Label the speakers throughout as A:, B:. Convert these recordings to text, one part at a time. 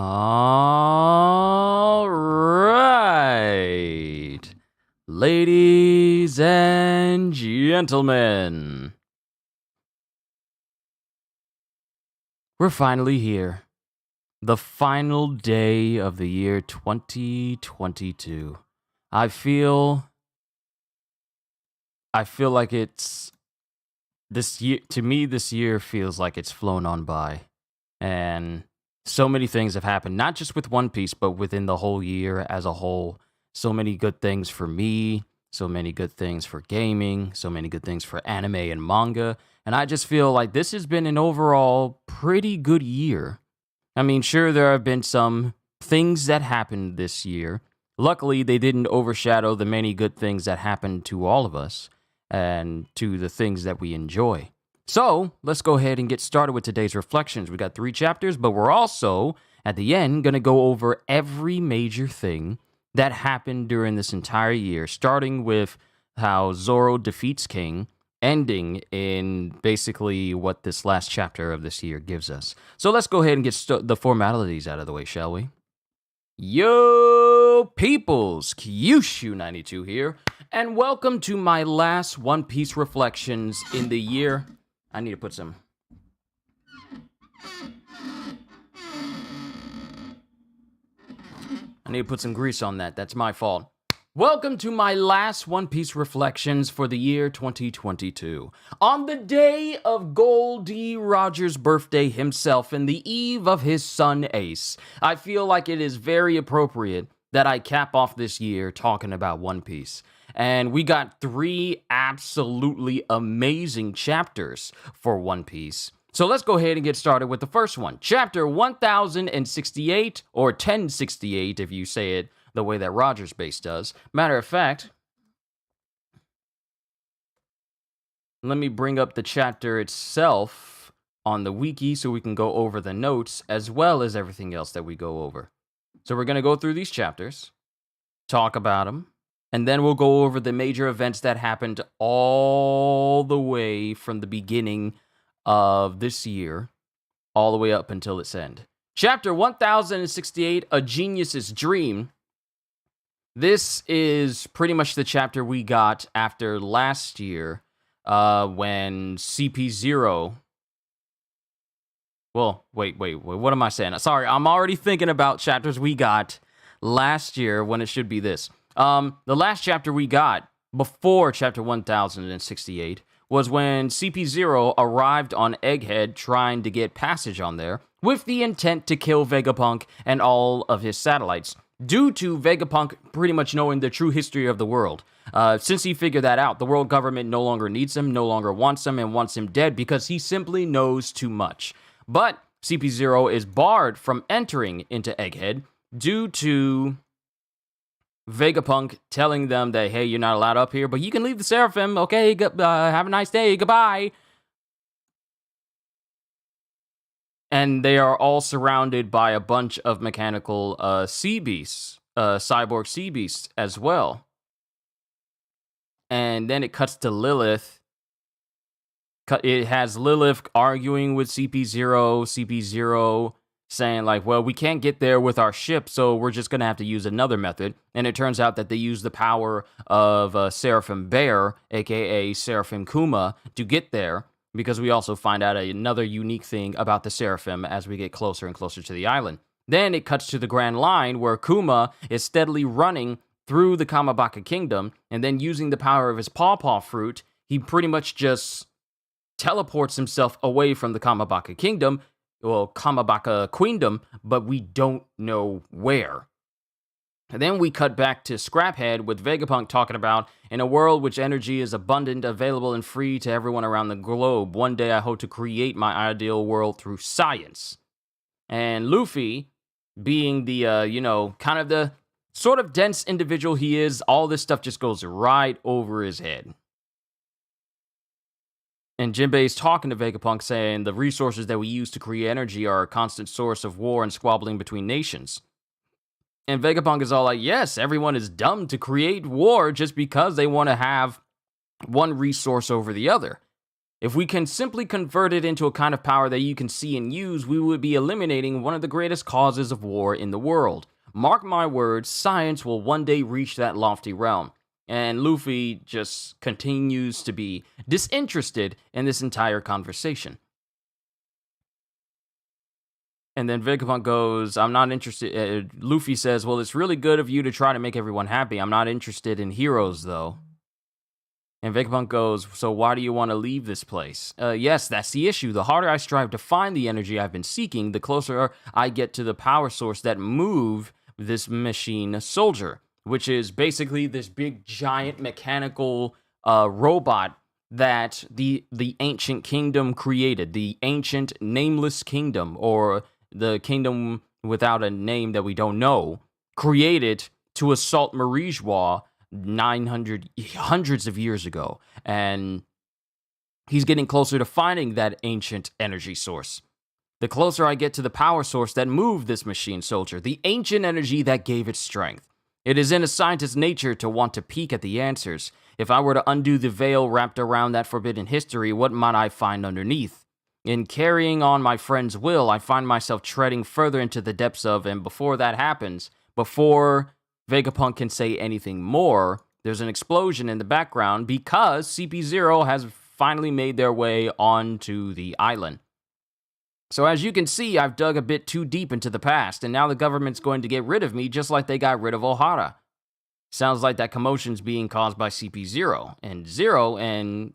A: All right, ladies and gentlemen, we're finally here. The final day of the year 2022. I feel like it's this year to me this year feels like it's flown on by. And so many things have happened, not just with One Piece, but within the whole year as a whole. So many good things for me, so many good things for gaming, so many good things for anime and manga. And I just feel like this has been an overall pretty good year. I mean, sure, there have been some things that happened this year. Luckily, they didn't overshadow the many good things that happened to all of us and to the things that we enjoy. So, let's go ahead and get started with today's reflections. We got 3 chapters, but we're also, at the end, going to go over every major thing that happened during this entire year, starting with how Zoro defeats King, ending in basically what this last chapter of this year gives us. So let's go ahead and get the formalities out of the way, shall we? Yo, peoples, Kyushu92 here, and welcome to my last One Piece reflections in the year. I need to put some... grease on that. That's my fault. Welcome to my last One Piece reflections for the year 2022. On the day of Gol D. Rogers' birthday himself and the eve of his son Ace, I feel like it is very appropriate that I cap off this year talking about One Piece. And we got 3 absolutely amazing chapters for One Piece. So let's go ahead and get started with the first one. Chapter 1068, or 1068 if you say it the way that Rogers Base does. Matter of fact, let me bring up the chapter itself on the wiki so we can go over the notes as well as everything else that we go over. So we're going to go through these chapters, talk about them, and then we'll go over the major events that happened all the way from the beginning of this year, all the way up until its end. Chapter 1068, A Genius's Dream. This is pretty much the chapter we got after last year when CP0... Well, wait, what am I saying? Sorry, I'm already thinking about chapters we got last year when it should be this. The last chapter we got before chapter 1068 was when CP0 arrived on Egghead trying to get passage on there with the intent to kill Vegapunk and all of his satellites, due to Vegapunk pretty much knowing the true history of the world. Since he figured that out, the world government no longer needs him, no longer wants him, and wants him dead because he simply knows too much. But CP0 is barred from entering into Egghead due to Vegapunk telling them that, hey, you're not allowed up here, but you can leave the Seraphim, okay, have a nice day, goodbye. And they are all surrounded by a bunch of mechanical sea beasts, cyborg sea beasts as well. And then it cuts to Lilith. It has Lilith arguing with CP0, CP0 saying like, well, we can't get there with our ship, so we're just going to have to use another method. And it turns out that they use the power of Seraphim Bear, aka Seraphim Kuma, to get there. Because we also find out another unique thing about the Seraphim as we get closer and closer to the island. Then it cuts to the Grand Line, where Kuma is steadily running through the Kamabaka Kingdom, and then using the power of his Pawpaw Fruit, he pretty much just teleports himself away from the Kamabaka Kingdom, well, Kamabaka Queendom, but we don't know where. And then we cut back to Scraphead with Vegapunk talking about, in a world which energy is abundant, available, and free to everyone around the globe, one day I hope to create my ideal world through science. And Luffy, being the, kind of the sort of dense individual he is, all this stuff just goes right over his head. And Jinbei's talking to Vegapunk saying the resources that we use to create energy are a constant source of war and squabbling between nations. And Vegapunk is all like, yes, everyone is dumb to create war just because they want to have one resource over the other. If we can simply convert it into a kind of power that you can see and use, we would be eliminating one of the greatest causes of war in the world. Mark my words, science will one day reach that lofty realm. And Luffy just continues to be disinterested in this entire conversation. And then Vegapunk goes, I'm not interested. Luffy says, well, it's really good of you to try to make everyone happy. I'm not interested in heroes, though. And Vegapunk goes, so why do you want to leave this place? Yes, that's the issue. The harder I strive to find the energy I've been seeking, the closer I get to the power source that move this machine soldier, which is basically this big, giant, mechanical robot that the ancient kingdom created. The ancient nameless kingdom, or the kingdom without a name that we don't know, created to assault Marigeois hundreds of years ago. And he's getting closer to finding that ancient energy source. The closer I get to the power source that moved this machine soldier, the ancient energy that gave it strength. It is in a scientist's nature to want to peek at the answers. If I were to undo the veil wrapped around that forbidden history, what might I find underneath? In carrying on my friend's will, I find myself treading further into the depths of, and before that happens, before Vegapunk can say anything more, there's an explosion in the background because CP0 has finally made their way onto the island. So as you can see, I've dug a bit too deep into the past, and now the government's going to get rid of me just like they got rid of Ohara. Sounds like that commotion's being caused by CP0. And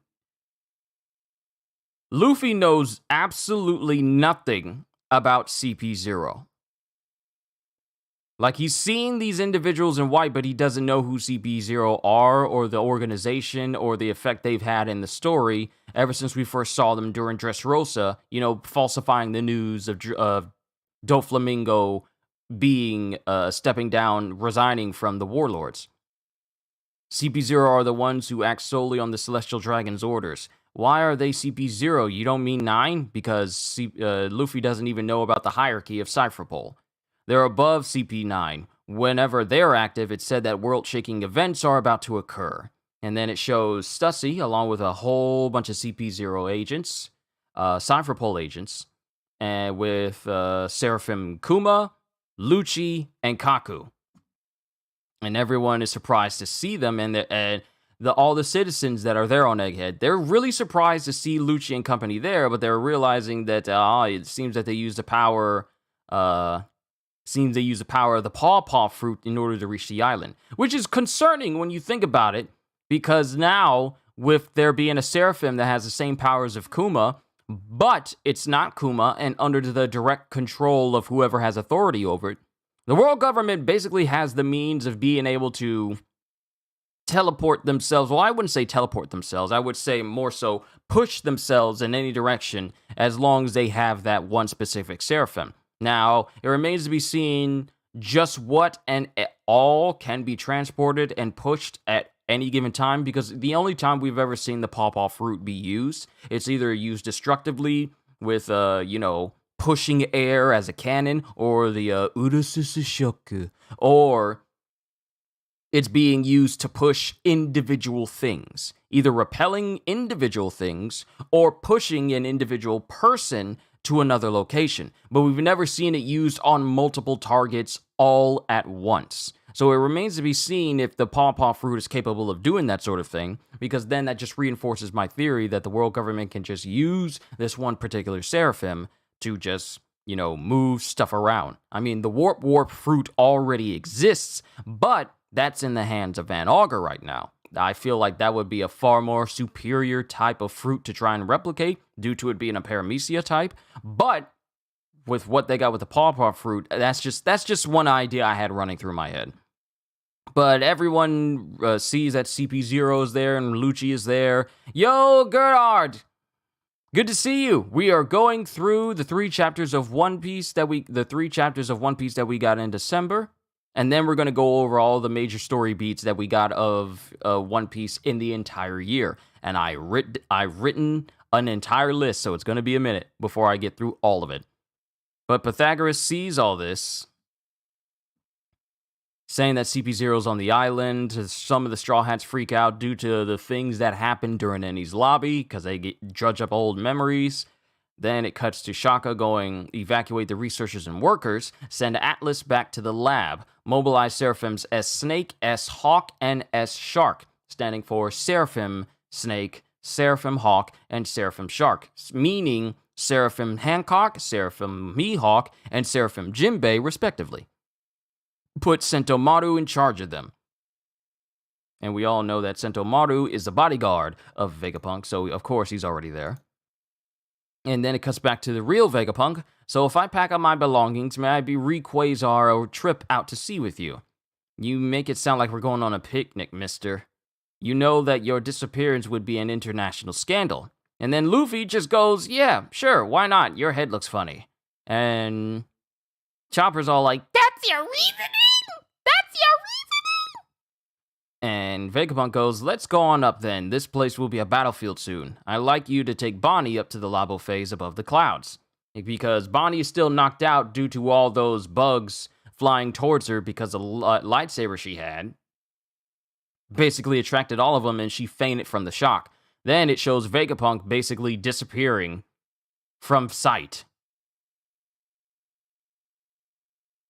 A: Luffy knows absolutely nothing about CP0. Like, he's seen these individuals in white, but he doesn't know who CP0 are, or the organization, or the effect they've had in the story ever since we first saw them during Dressrosa, falsifying the news of Doflamingo being, stepping down, resigning from the Warlords. CP0 are the ones who act solely on the Celestial Dragon's orders. Why are they CP0? You don't mean 9? Because Luffy doesn't even know about the hierarchy of Cypherpole. They're above CP9. Whenever they're active, it's said that world-shaking events are about to occur. And then it shows Stussy, along with a whole bunch of CP0 agents, Cypherpole agents, and with Seraphim Kuma, Lucci, and Kaku. And everyone is surprised to see them, and all the citizens that are there on Egghead, they're really surprised to see Lucci and company there, but they're realizing that it seems that they use the power... Seems they use the power of the Paw fruit in order to reach the island. Which is concerning when you think about it, because now, with there being a Seraphim that has the same powers of Kuma, but it's not Kuma, and under the direct control of whoever has authority over it, the world government basically has the means of being able to teleport themselves. Well, I wouldn't say teleport themselves. I would say more so push themselves in any direction as long as they have that one specific Seraphim. Now, it remains to be seen just what and all can be transported and pushed at any given time, because the only time we've ever seen the Paw fruit be used, it's either used destructively with, pushing air as a cannon, or the Urasusushoku, or it's being used to push individual things, either repelling individual things or pushing an individual person to another location, but we've never seen it used on multiple targets all at once. So it remains to be seen if the Paw fruit is capable of doing that sort of thing, because then that just reinforces my theory that the world government can just use this one particular Seraphim to just, move stuff around. I mean, the Warp fruit already exists, but that's in the hands of Van Augur right now. I feel like that would be a far more superior type of fruit to try and replicate, due to it being a Paramecia type. But with what they got with the Paw fruit, that's just one idea I had running through my head. But everyone sees that CP0 is there and Lucci is there. Yo, Gerard! Good to see you. We are going through the 3 chapters of One Piece that we got in December. And then we're going to go over all the major story beats that we got of One Piece in the entire year. And I've written an entire list, so it's going to be a minute before I get through all of it. But Pythagoras sees all this, saying that CP0's on the island. Some of the Straw Hats freak out due to the things that happened during Ennie's lobby, because they drudge up old memories. Then it cuts to Shaka going, evacuate the researchers and workers, send Atlas back to the lab, mobilize Seraphim's S-Snake, S-Hawk, and S-Shark, standing for Seraphim Snake, Seraphim Hawk, and Seraphim Shark, meaning Seraphim Hancock, Seraphim Mihawk, and Seraphim Jinbei, respectively. Put Sentomaru in charge of them. And we all know that Sentomaru is the bodyguard of Vegapunk, so of course he's already there. And then it cuts back to the real Vegapunk. So if I pack up my belongings, may I be Rayquaza a trip out to sea with you? You make it sound like we're going on a picnic, mister. You know that your disappearance would be an international scandal. And then Luffy just goes, yeah, sure, why not? Your head looks funny. And Chopper's all like, that's your reasoning? That's your reasoning? And Vegapunk goes, let's go on up then. This place will be a battlefield soon. I'd like you to take Bonnie up to the Labo phase above the clouds. Because Bonnie is still knocked out due to all those bugs flying towards her because of the lightsaber she had. Basically attracted all of them and she fainted from the shock. Then it shows Vegapunk basically disappearing from sight.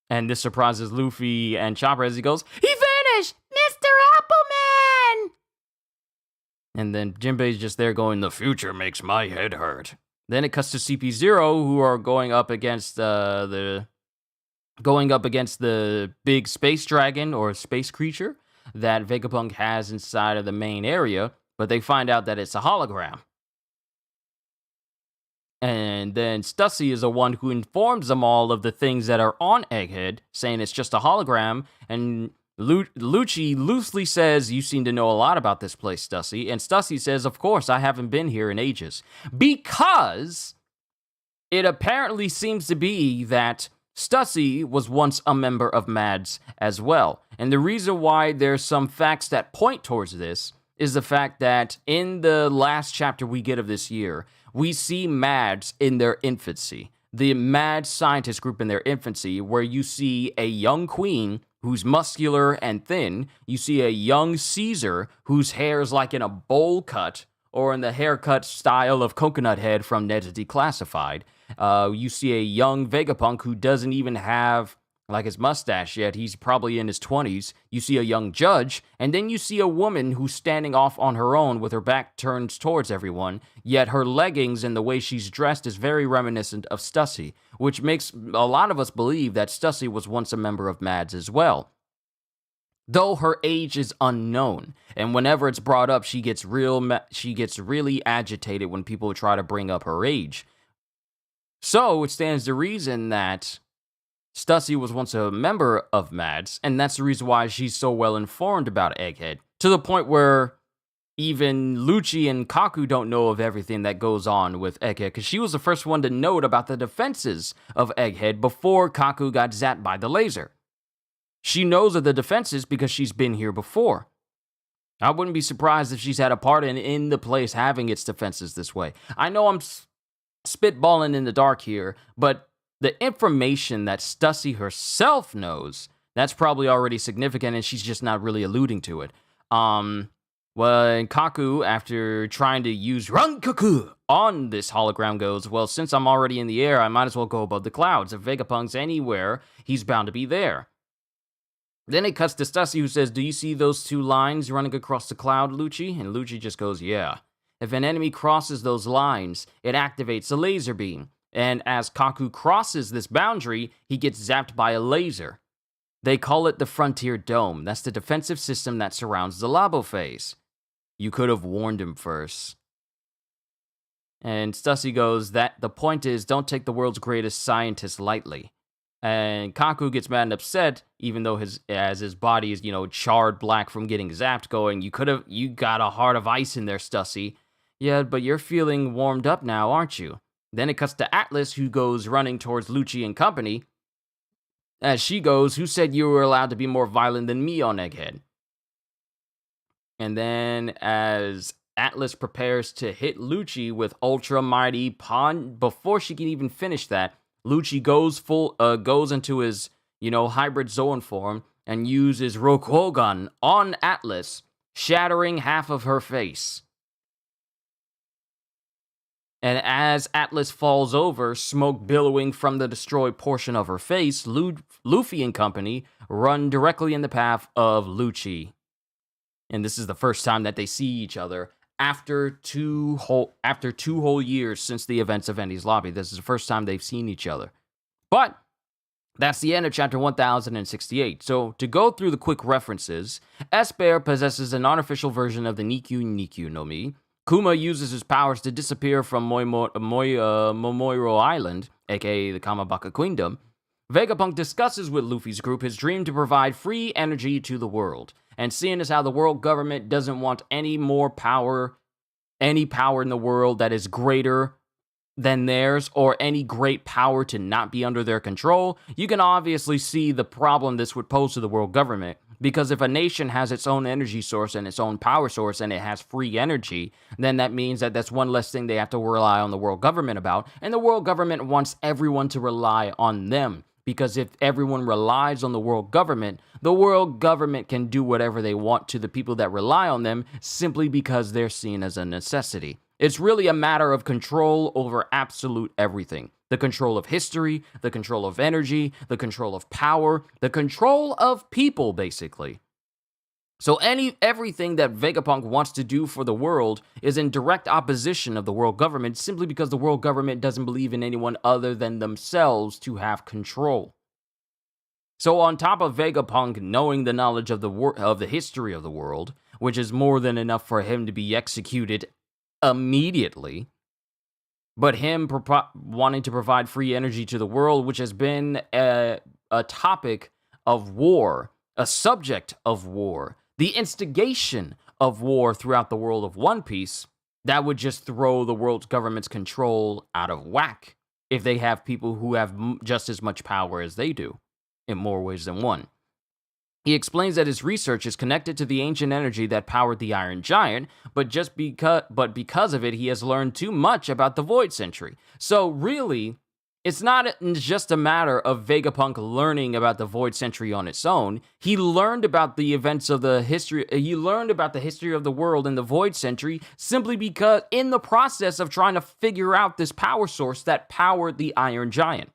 A: And this surprises Luffy and Chopper as he goes, he vanished! Mr. Appleman! And then Jinbei's just there going, the future makes my head hurt. Then it cuts to CP0, who are going up against the big space dragon or space creature that Vegapunk has inside of the main area, but they find out that it's a hologram. And then Stussy is the one who informs them all of the things that are on Egghead, saying it's just a hologram, and Lucci loosely says, you seem to know a lot about this place, Stussy, and Stussy says, of course, I haven't been here in ages. Because it apparently seems to be that Stussy was once a member of MADS as well. And the reason why there's some facts that point towards this is the fact that in the last chapter we get of this year, we see MADS in their infancy. The MADS scientist group in their infancy, where you see a young queen who's muscular and thin. You see a young Caesar whose hair is like in a bowl cut or in the haircut style of Coconut Head from Ned's Declassified. You see a young Vegapunk who doesn't even have like his mustache yet. He's probably in his 20s. You see a young Judge, and then you see a woman who's standing off on her own with her back turned towards everyone, yet her leggings and the way she's dressed is very reminiscent of Stussy, which makes a lot of us believe that Stussy was once a member of MADS as well. Though her age is unknown, and whenever it's brought up, she gets really agitated when people try to bring up her age. So it stands to reason that Stussy was once a member of MADS, and that's the reason why she's so well informed about Egghead, to the point where even Lucci and Kaku don't know of everything that goes on with Egghead, because she was the first one to note about the defenses of Egghead before Kaku got zapped by the laser. She knows of the defenses because she's been here before. I wouldn't be surprised if she's had a part in the place having its defenses this way. I know I'm spitballing in the dark here, but the information that Stussy herself knows, that's probably already significant, and she's just not really alluding to it. Well, and Kaku, after trying to use Rankaku on this hologram, goes, well, since I'm already in the air, I might as well go above the clouds. If Vegapunk's anywhere, he's bound to be there. Then it cuts to Stussy, who says, do you see those two lines running across the cloud, Lucci? And Lucci just goes, yeah. If an enemy crosses those lines, it activates a laser beam. And as Kaku crosses this boundary, he gets zapped by a laser. They call it the Frontier Dome. That's the defensive system that surrounds the Labo phase. You could have warned him first. And Stussy goes, that the point is, don't take the world's greatest scientist lightly. And Kaku gets mad and upset, even though his body is, charred black from getting zapped, going, you got a heart of ice in there, Stussy. Yeah, but you're feeling warmed up now, aren't you? Then it cuts to Atlas, who goes running towards Lucci and company. As she goes, who said you were allowed to be more violent than me on Egghead? And then as Atlas prepares to hit Lucci with Ultra Mighty Pond, before she can even finish that, Lucci goes into his, hybrid Zoan form and uses Rokugan on Atlas, shattering half of her face. And as Atlas falls over, smoke billowing from the destroyed portion of her face, Luffy and company run directly in the path of Lucci. And this is the first time that they see each other after two whole years since the events of Enies Lobby. This is the first time they've seen each other. But that's the end of chapter 1068. So, to go through the quick references, S-Bear possesses an artificial version of the Nikyu no Mi. Kuma uses his powers to disappear from Momoiro Island, aka the Kamabaka Queendom. Vegapunk discusses with Luffy's group his dream to provide free energy to the world. And seeing as how the world government doesn't want any power in the world that is greater than theirs, or any great power to not be under their control, you can obviously see the problem this would pose to the world government. Because if a nation has its own energy source and its own power source and it has free energy, then that means that that's one less thing they have to rely on the world government about. And the world government wants everyone to rely on them. Because if everyone relies on the world government can do whatever they want to the people that rely on them simply because they're seen as a necessity. It's really a matter of control over absolute everything. The control of history, the control of energy, the control of power, the control of people, basically. So everything that Vegapunk wants to do for the world is in direct opposition of the world government simply because the world government doesn't believe in anyone other than themselves to have control. So on top of Vegapunk knowing the knowledge of the history of the world, which is more than enough for him to be executed immediately, but him wanting to provide free energy to the world, which has been a topic of war, a subject of war, the instigation of war throughout the world of One Piece, that would just throw the world's government's control out of whack if they have people who have just as much power as they do, in more ways than one. He explains that his research is connected to the ancient energy that powered the Iron Giant, but because of it, he has learned too much about the Void Century. So really, it's not just a matter of Vegapunk learning about the Void Century on its own. He learned about the events of the history. He learned about the history of the world in the Void Century simply because in the process of trying to figure out this power source that powered the Iron Giant.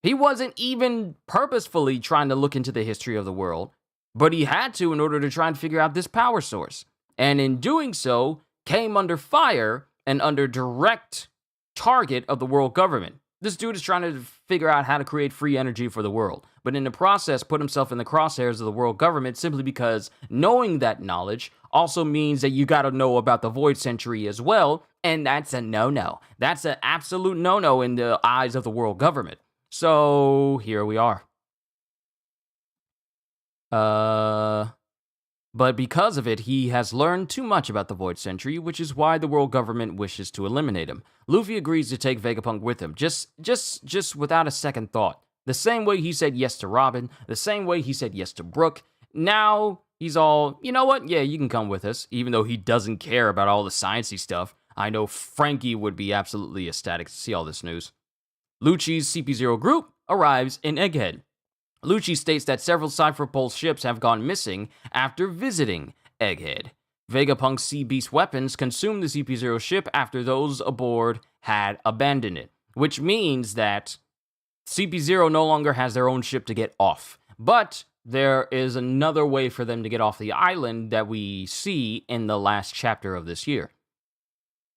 A: He wasn't even purposefully trying to look into the history of the world, but he had to in order to try and figure out this power source. And in doing so, came under fire and under direct target of the world government. This dude is trying to figure out how to create free energy for the world, but in the process put himself in the crosshairs of the world government simply because knowing that knowledge also means that you gotta know about the Void Century as well, and that's a no-no. That's an absolute no-no in the eyes of the world government. So, here we are. But because of it, he has learned too much about the Void Century, which is why the world government wishes to eliminate him. Luffy agrees to take Vegapunk with him, just without a second thought. The same way he said yes to Robin, the same way he said yes to Brook. Now, he's all, you know what? Yeah, you can come with us, even though he doesn't care about all the sciencey stuff. I know Frankie would be absolutely ecstatic to see all this news. Lucci's CP0 group arrives in Egghead. Lucci states that several Cypher Pulse ships have gone missing after visiting Egghead. Vegapunk's Sea Beast weapons consumed the CP0 ship after those aboard had abandoned it, which means that CP0 no longer has their own ship to get off. But there is another way for them to get off the island that we see in the last chapter of this year.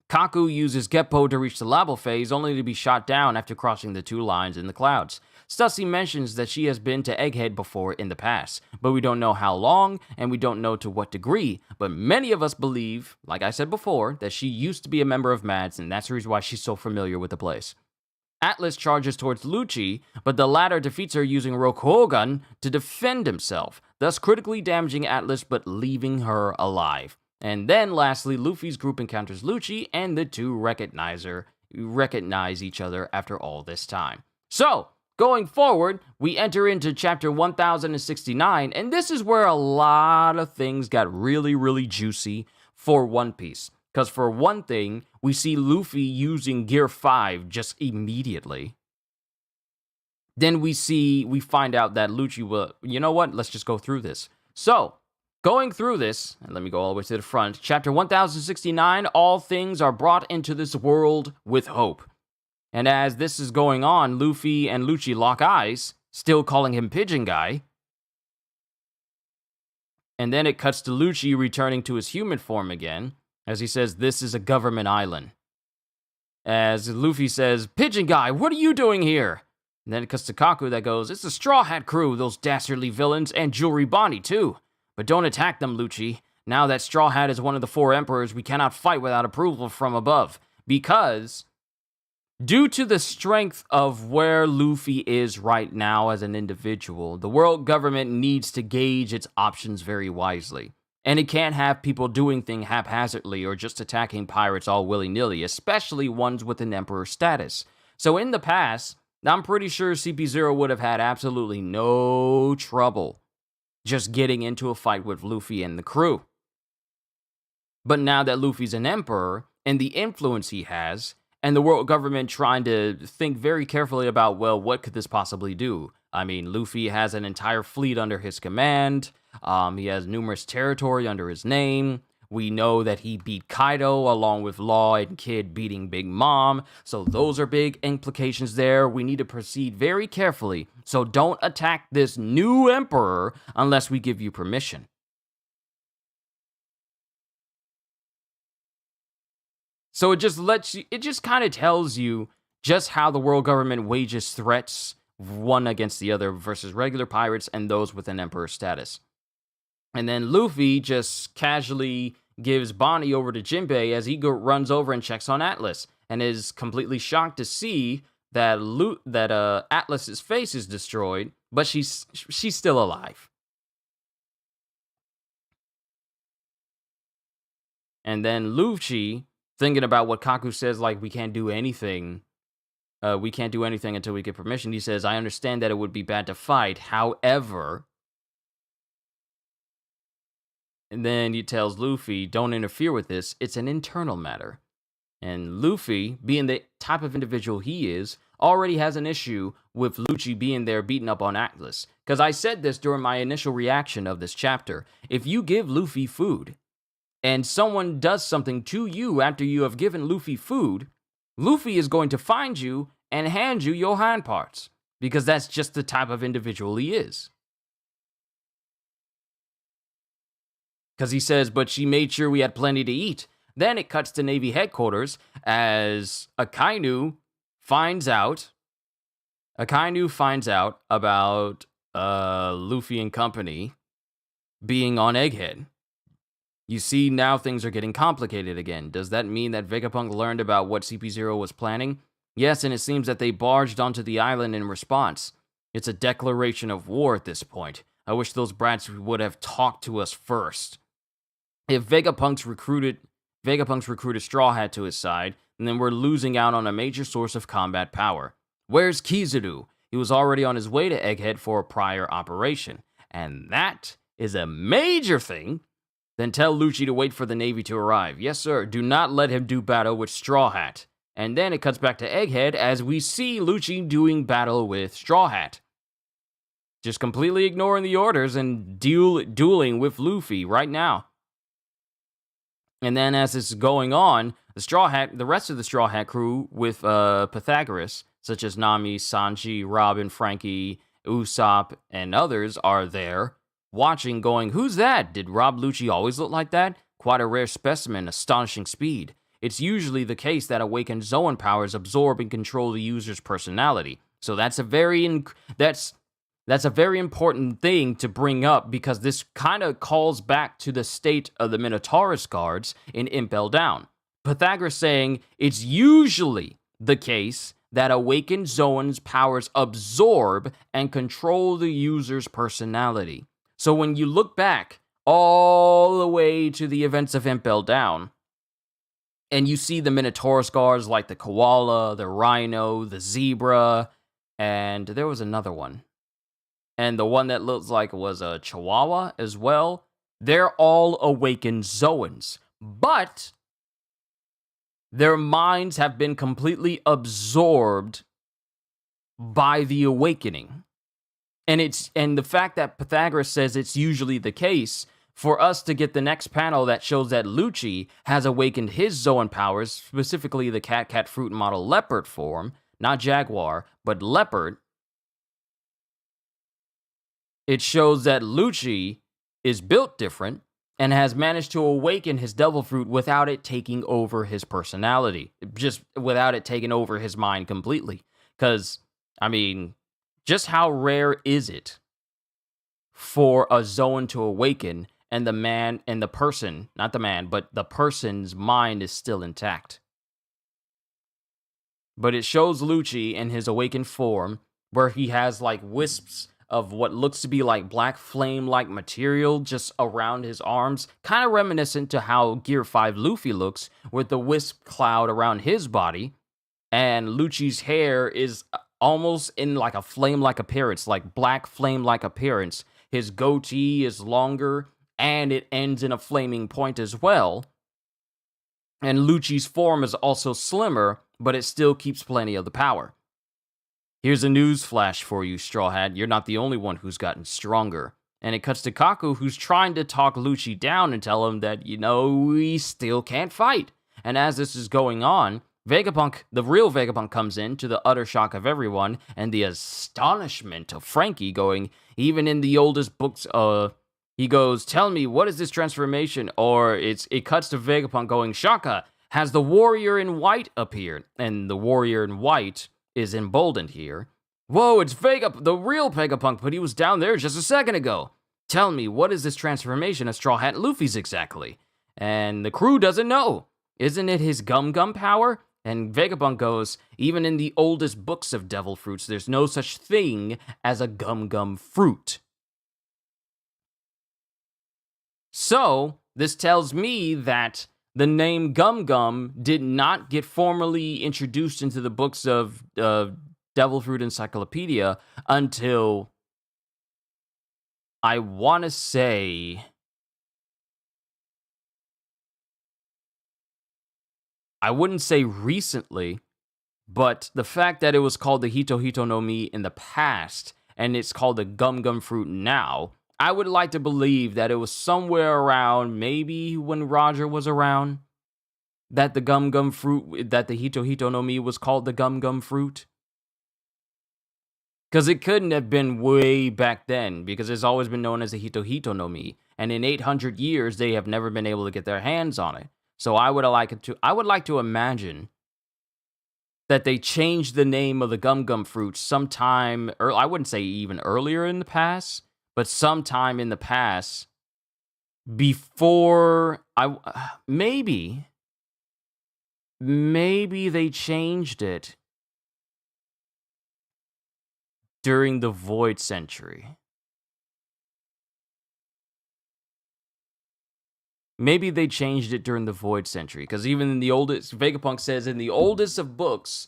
A: Kaku uses Geppo to reach the Labo phase, only to be shot down after crossing the two lines in the clouds. Stussy mentions that she has been to Egghead before in the past, but we don't know how long, and we don't know to what degree, but many of us believe, like I said before, that she used to be a member of Mads, and that's the reason why she's so familiar with the place. Atlas charges towards Lucci, but the latter defeats her using Rokugan to defend himself, thus critically damaging Atlas but leaving her alive. And then, lastly, Luffy's group encounters Lucci, and the two recognize each other after all this time. So, going forward, we enter into chapter 1069, and this is where a lot of things got really, really juicy for One Piece. Because for one thing, we see Luffy using Gear 5 just immediately. then we find out that Lucci will, you know what? Let's just go through this. So, going through this, and let me go all the way to the front. Chapter 1069, all things are brought into this world with hope. And as this is going on, Luffy and Lucci lock eyes, still calling him Pigeon Guy. And then it cuts to Lucci returning to his human form again, as he says, "This is a government island." As Luffy says, "Pigeon Guy, what are you doing here?" And then it cuts to Kaku that goes, "It's the Straw Hat crew, those dastardly villains, and Jewelry Bonnie too. But don't attack them, Lucci. Now that Straw Hat is one of the 4 emperors, we cannot fight without approval from above. Because, due to the strength of where Luffy is right now as an individual, the world government needs to gauge its options very wisely. And it can't have people doing things haphazardly or just attacking pirates all willy-nilly, especially ones with an emperor status. So in the past, I'm pretty sure CP0 would have had absolutely no trouble just getting into a fight with Luffy and the crew. But now that Luffy's an emperor, and the influence he has, and the world government trying to think very carefully about, well, what could this possibly do? I mean, Luffy has an entire fleet under his command. He has numerous territory under his name. We know that he beat Kaido along with Law and Kid beating Big Mom. So those are big implications there. We need to proceed very carefully. So don't attack this new emperor unless we give you permission. So it just kind of tells you just how the world government wages threats one against the other versus regular pirates and those with an emperor status. And then Luffy just casually gives Bonnie over to Jinbei as he runs over and checks on Atlas and is completely shocked to see that Atlas's face is destroyed, but she's still alive. And then Lucci, thinking about what Kaku says, like, we can't do anything until we get permission. He says, "I understand that it would be bad to fight. However," and then he tells Luffy, "Don't interfere with this. It's an internal matter." And Luffy, being the type of individual he is, already has an issue with Lucci being there beating up on Atlas. Because I said this during my initial reaction of this chapter. If you give Luffy food, and someone does something to you after you have given Luffy food, Luffy is going to find you and hand you your hind parts. Because that's just the type of individual he is. Because he says, "But she made sure we had plenty to eat." Then it cuts to Navy headquarters as Akainu finds out about Luffy and company being on Egghead. You see, now things are getting complicated again. Does that mean that Vegapunk learned about what CP0 was planning? Yes, and it seems that they barged onto the island in response. It's a declaration of war at this point. I wish those brats would have talked to us first. If Vegapunk's recruited Straw Hat to his side, then we're losing out on a major source of combat power. Where's Kizaru? He was already on his way to Egghead for a prior operation. And that is a major thing. Then tell Lucci to wait for the Navy to arrive. Yes, sir. Do not let him do battle with Straw Hat. And then it cuts back to Egghead as we see Lucci doing battle with Straw Hat. Just completely ignoring the orders and dueling with Luffy right now. And then as this is going on, the rest of the Straw Hat crew with Pythagoras, such as Nami, Sanji, Robin, Frankie, Usopp, and others are there, watching, going, "Who's that? Did Rob Lucci always look like that? Quite a rare specimen, astonishing speed." It's usually the case that awakened Zoan powers absorb and control the user's personality. So that's a very important thing to bring up, because this kind of calls back to the state of the Minotaurus guards in Impel Down. Pythagoras saying it's usually the case that awakened Zoan's powers absorb and control the user's personality. So when you look back all the way to the events of Impel Down, and you see the Minotaurus guards like the koala, the rhino, the zebra, and there was another one. And the one that looks like was a chihuahua as well. They're all awakened Zoans. But their minds have been completely absorbed by the awakening. And the fact that Pythagoras says it's usually the case, for us to get the next panel that shows that Lucci has awakened his Zoan powers, specifically the cat fruit model leopard form, not jaguar, but leopard, it shows that Lucci is built different and has managed to awaken his devil fruit without it taking over his personality, just without it taking over his mind completely. Because, I mean, just how rare is it for a Zoan to awaken and the man and the person, not the man, but the person's mind is still intact? But it shows Lucci in his awakened form, where he has like wisps of what looks to be like black flame-like material just around his arms, kind of reminiscent to how Gear 5 Luffy looks, with the wisp cloud around his body. And Lucci's hair is almost in like a flame-like appearance, like black flame-like appearance. His goatee is longer, and it ends in a flaming point as well. And Lucci's form is also slimmer, but it still keeps plenty of the power. Here's a news flash for you, Straw Hat. You're not the only one who's gotten stronger. And it cuts to Kaku, who's trying to talk Lucci down and tell him that, we still can't fight. And as this is going on, Vegapunk, the real Vegapunk, comes in, to the utter shock of everyone and the astonishment of Frankie, going, even in the oldest books, he goes, tell me, what is this transformation? Or it cuts to Vegapunk going, Shaka, has the warrior in white appeared? And the warrior in white is emboldened here. Whoa, it's the real Vegapunk, but he was down there just a second ago. Tell me, what is this transformation of Straw Hat Luffy's exactly? And the crew doesn't know. Isn't it his Gum Gum power? And Vegapunk goes, even in the oldest books of devil fruits, there's no such thing as a Gum Gum fruit. So, this tells me that the name Gum Gum did not get formally introduced into the books of Devil Fruit Encyclopedia until, I want to say, I wouldn't say recently, but the fact that it was called the Hito Hito no Mi in the past, and it's called the Gum Gum Fruit now, I would like to believe that it was somewhere around, maybe when Roger was around, that the Gum Gum Fruit, that the Hito Hito no Mi was called the Gum Gum Fruit. Because it couldn't have been way back then, because it's always been known as the Hito Hito no Mi, and in 800 years, they have never been able to get their hands on it. So I would like to imagine that they changed the name of the Gum Gum Fruit sometime, or I wouldn't say even earlier in the past, but sometime in the past, before maybe they changed it during the Void Century. Maybe they changed it during the Void Century, because even in the oldest, Vegapunk says, in the oldest of books,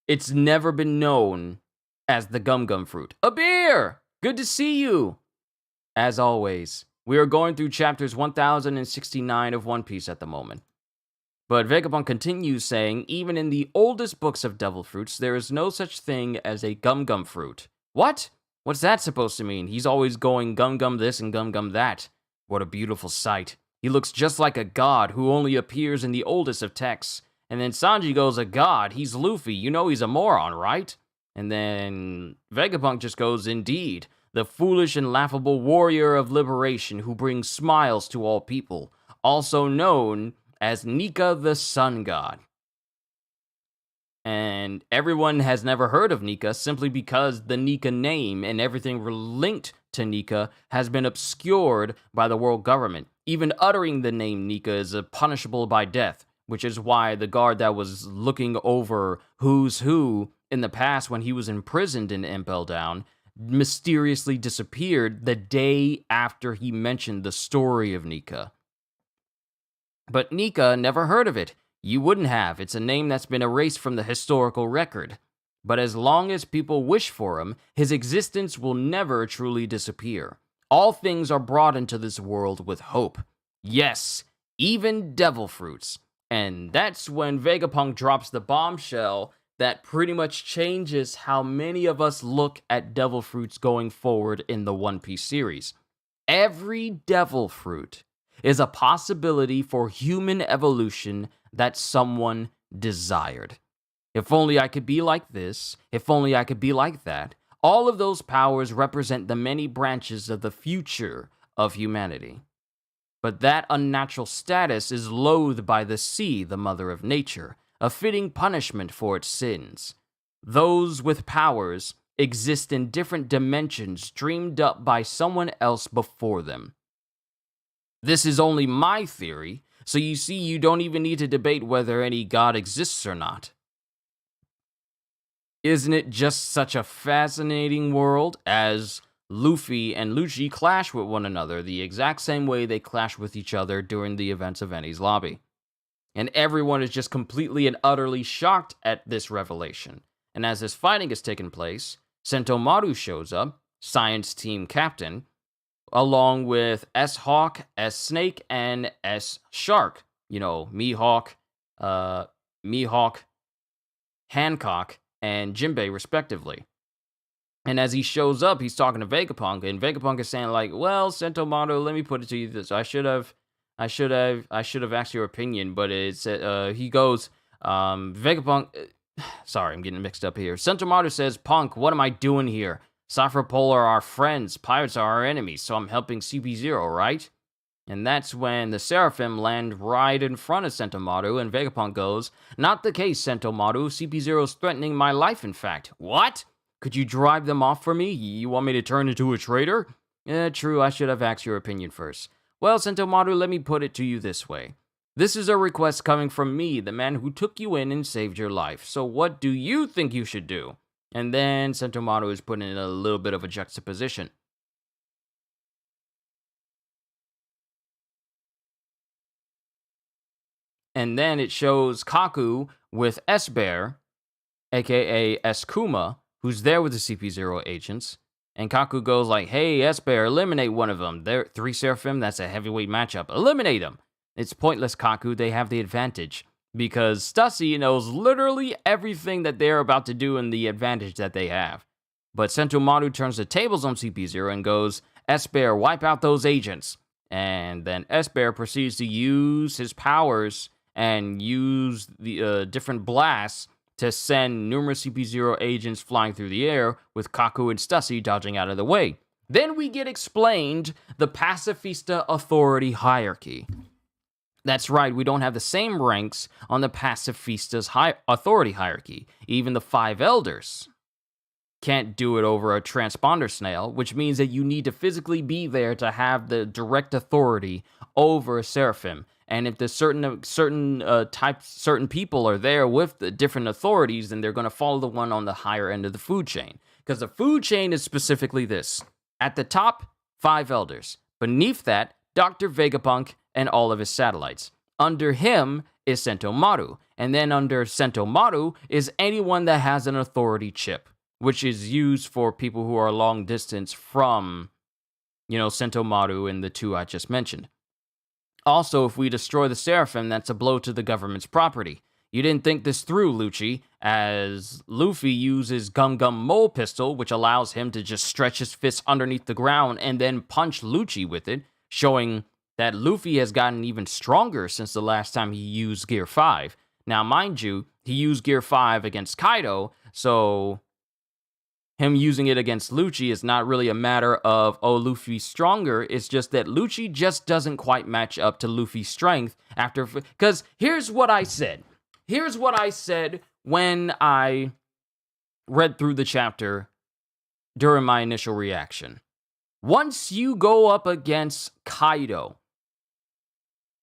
A: it's never been known as the Gum Gum Fruit. A beer! Good to see you! As always, we are going through chapters 1069 of One Piece at the moment. But Vegapunk continues saying, even in the oldest books of Devil Fruits, there is no such thing as a Gum Gum Fruit. What? What's that supposed to mean? He's always going Gum Gum this and Gum Gum that. What a beautiful sight. He looks just like a god who only appears in the oldest of texts. And then Sanji goes, a god? He's Luffy. You know he's a moron, right? And then Vegapunk just goes, indeed, the foolish and laughable warrior of liberation who brings smiles to all people, also known as Nika the Sun God. And everyone has never heard of Nika simply because the Nika name and everything linked to Nika has been obscured by the world government. Even uttering the name Nika is punishable by death, which is why the guard that was looking over who's who in the past when he was imprisoned in Impel Down mysteriously disappeared the day after he mentioned the story of Nika. But Nika never heard of it. You wouldn't have. It's a name that's been erased from the historical record. But as long as people wish for him, his existence will never truly disappear. All things are brought into this world with hope. Yes, even devil fruits. And that's when Vegapunk drops the bombshell that pretty much changes how many of us look at devil fruits going forward in the One Piece series. Every devil fruit is a possibility for human evolution that someone desired. If only I could be like this, if only I could be like that. All of those powers represent the many branches of the future of humanity. But that unnatural status is loathed by the sea, the mother of nature, a fitting punishment for its sins. Those with powers exist in different dimensions dreamed up by someone else before them. This is only my theory, so you see you don't even need to debate whether any god exists or not. Isn't it just such a fascinating world as Luffy and Lucci clash with one another the exact same way they clash with each other during the events of Enies Lobby? And everyone is just completely and utterly shocked at this revelation. And as this fighting is taking place, Sentomaru shows up, Science Team Captain, along with S-Hawk, S-Snake, and S-Shark. You know, Mihawk, Hancock, and Jinbei, respectively. And as he shows up, he's talking to Vegapunk, and Vegapunk is saying, like, well, Sentomaru, let me put it to you this. I should have asked your opinion, but it's, he goes, Vegapunk, sorry, I'm getting mixed up here. Sentomaru says, Punk, what am I doing here? Cypherpole are our friends, pirates are our enemies, so I'm helping CP0, right? And that's when the Seraphim land right in front of Sentomaru, and Vegapunk goes, not the case, Sentomaru. CP0's threatening my life, in fact. What? Could you drive them off for me? You want me to turn into a traitor? True, I should have asked your opinion first. Well, Sentomaru, let me put it to you this way. This is a request coming from me, the man who took you in and saved your life. So what do you think you should do? And then Sentomaru is put in a little bit of a juxtaposition. And then it shows Kaku with S-Bear, aka S-Kuma, who's there with the CP0 agents. And Kaku goes like, hey, S-Bear, eliminate one of them. They're 3 Seraphim, that's a heavyweight matchup. Eliminate them. It's pointless, Kaku. They have the advantage. Because Stussy knows literally everything that they're about to do and the advantage that they have. But Sentomaru turns the tables on CP0 and goes, S-Bear, wipe out those agents. And then S-Bear proceeds to use his powers and use the different blasts to send numerous CP0 agents flying through the air, with Kaku and Stussy dodging out of the way. Then we get explained the Pacifista authority hierarchy. That's right, we don't have the same ranks on the Pacifista's authority hierarchy. Even the 5 elders can't do it over a transponder snail, which means that you need to physically be there to have the direct authority over Seraphim. And if the certain people are there with the different authorities, then they're going to follow the one on the higher end of the food chain. Because the food chain is specifically this. At the top, 5 elders. Beneath that, Dr. Vegapunk and all of his satellites. Under him is Sentomaru. And then under Sentomaru is anyone that has an authority chip, which is used for people who are long distance from, Sentomaru and the 2 I just mentioned. Also, if we destroy the Seraphim, that's a blow to the government's property. You didn't think this through, Lucci, as Luffy uses Gum Gum Mole Pistol, which allows him to just stretch his fist underneath the ground and then punch Lucci with it, showing that Luffy has gotten even stronger since the last time he used Gear 5. Now, mind you, he used Gear 5 against Kaido, so him using it against Lucci is not really a matter of, oh, Luffy's stronger. It's just that Lucci just doesn't quite match up to Luffy's strength after... Because here's what I said. Here's what I said when I read through the chapter during my initial reaction. Once you go up against Kaido,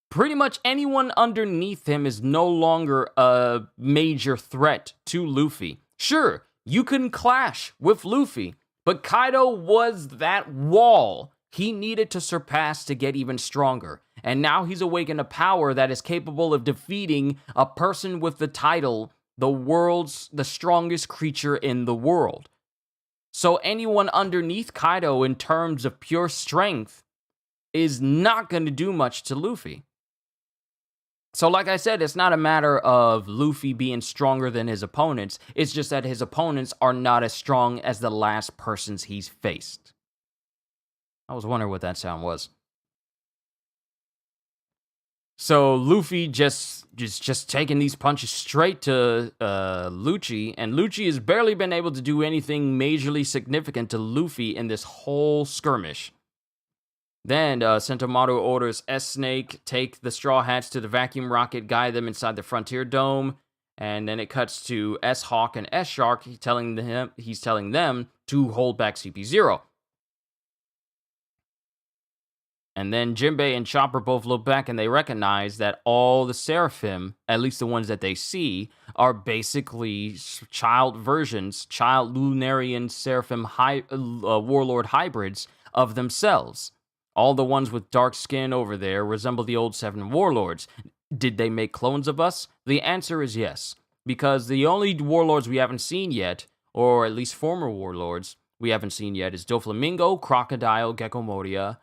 A: pretty much anyone underneath him is no longer a major threat to Luffy. Sure, you can clash with Luffy, but Kaido was that wall he needed to surpass to get even stronger. And now he's awakened a power that is capable of defeating a person with the title, the strongest creature in the world. So anyone underneath Kaido in terms of pure strength is not going to do much to Luffy. So like I said, it's not a matter of Luffy being stronger than his opponents. It's just that his opponents are not as strong as the last persons he's faced. I was wondering what that sound was. So Luffy just taking these punches straight to Lucci, and Lucci has barely been able to do anything majorly significant to Luffy in this whole skirmish. Then Sentomaru orders S-Snake take the Straw Hats to the vacuum rocket, guide them inside the Frontier Dome, and then it cuts to S-Hawk and S-Shark. He's telling them to hold back CP0. And then Jinbei and Chopper both look back and they recognize that all the Seraphim, at least the ones that they see, are basically child Lunarian Seraphim warlord hybrids of themselves. All the ones with dark skin over there resemble the old 7 warlords. Did they make clones of us? The answer is yes. Because the only warlords we haven't seen yet, or at least former warlords we haven't seen yet, is Doflamingo, Crocodile, Gecko Moria,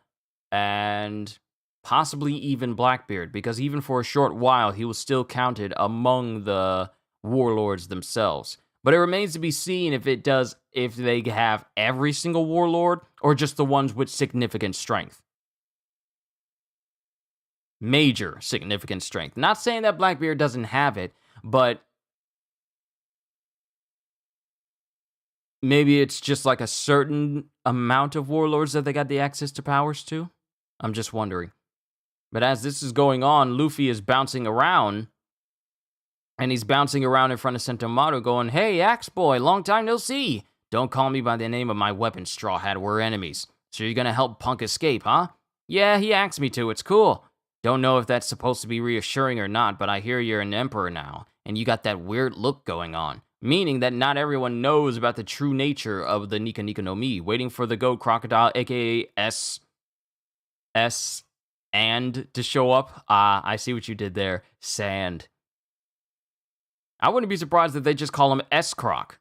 A: and possibly even Blackbeard. Because even for a short while, he was still counted among the warlords themselves. But it remains to be seen if they have every single warlord, or just the ones with significant strength. Major significant strength. Not saying that Blackbeard doesn't have it, but maybe it's just like a certain amount of warlords that they got the access to powers to. I'm just wondering. But as this is going on, Luffy is bouncing around, and he's bouncing around in front of Sentomaru going, "Hey, Axe Boy, long time no see. Don't call me by the name of my weapon, Straw Hat. We're enemies. So you're gonna help Punk escape, huh? Yeah, he asked me to. It's cool. Don't know if that's supposed to be reassuring or not, but I hear you're an emperor now, and you got that weird look going on. Meaning that not everyone knows about the true nature of the Nika Nika no Mi. Waiting for the goat crocodile, aka S, and to show up. I see what you did there. Sand. I wouldn't be surprised if they just call him S-Croc.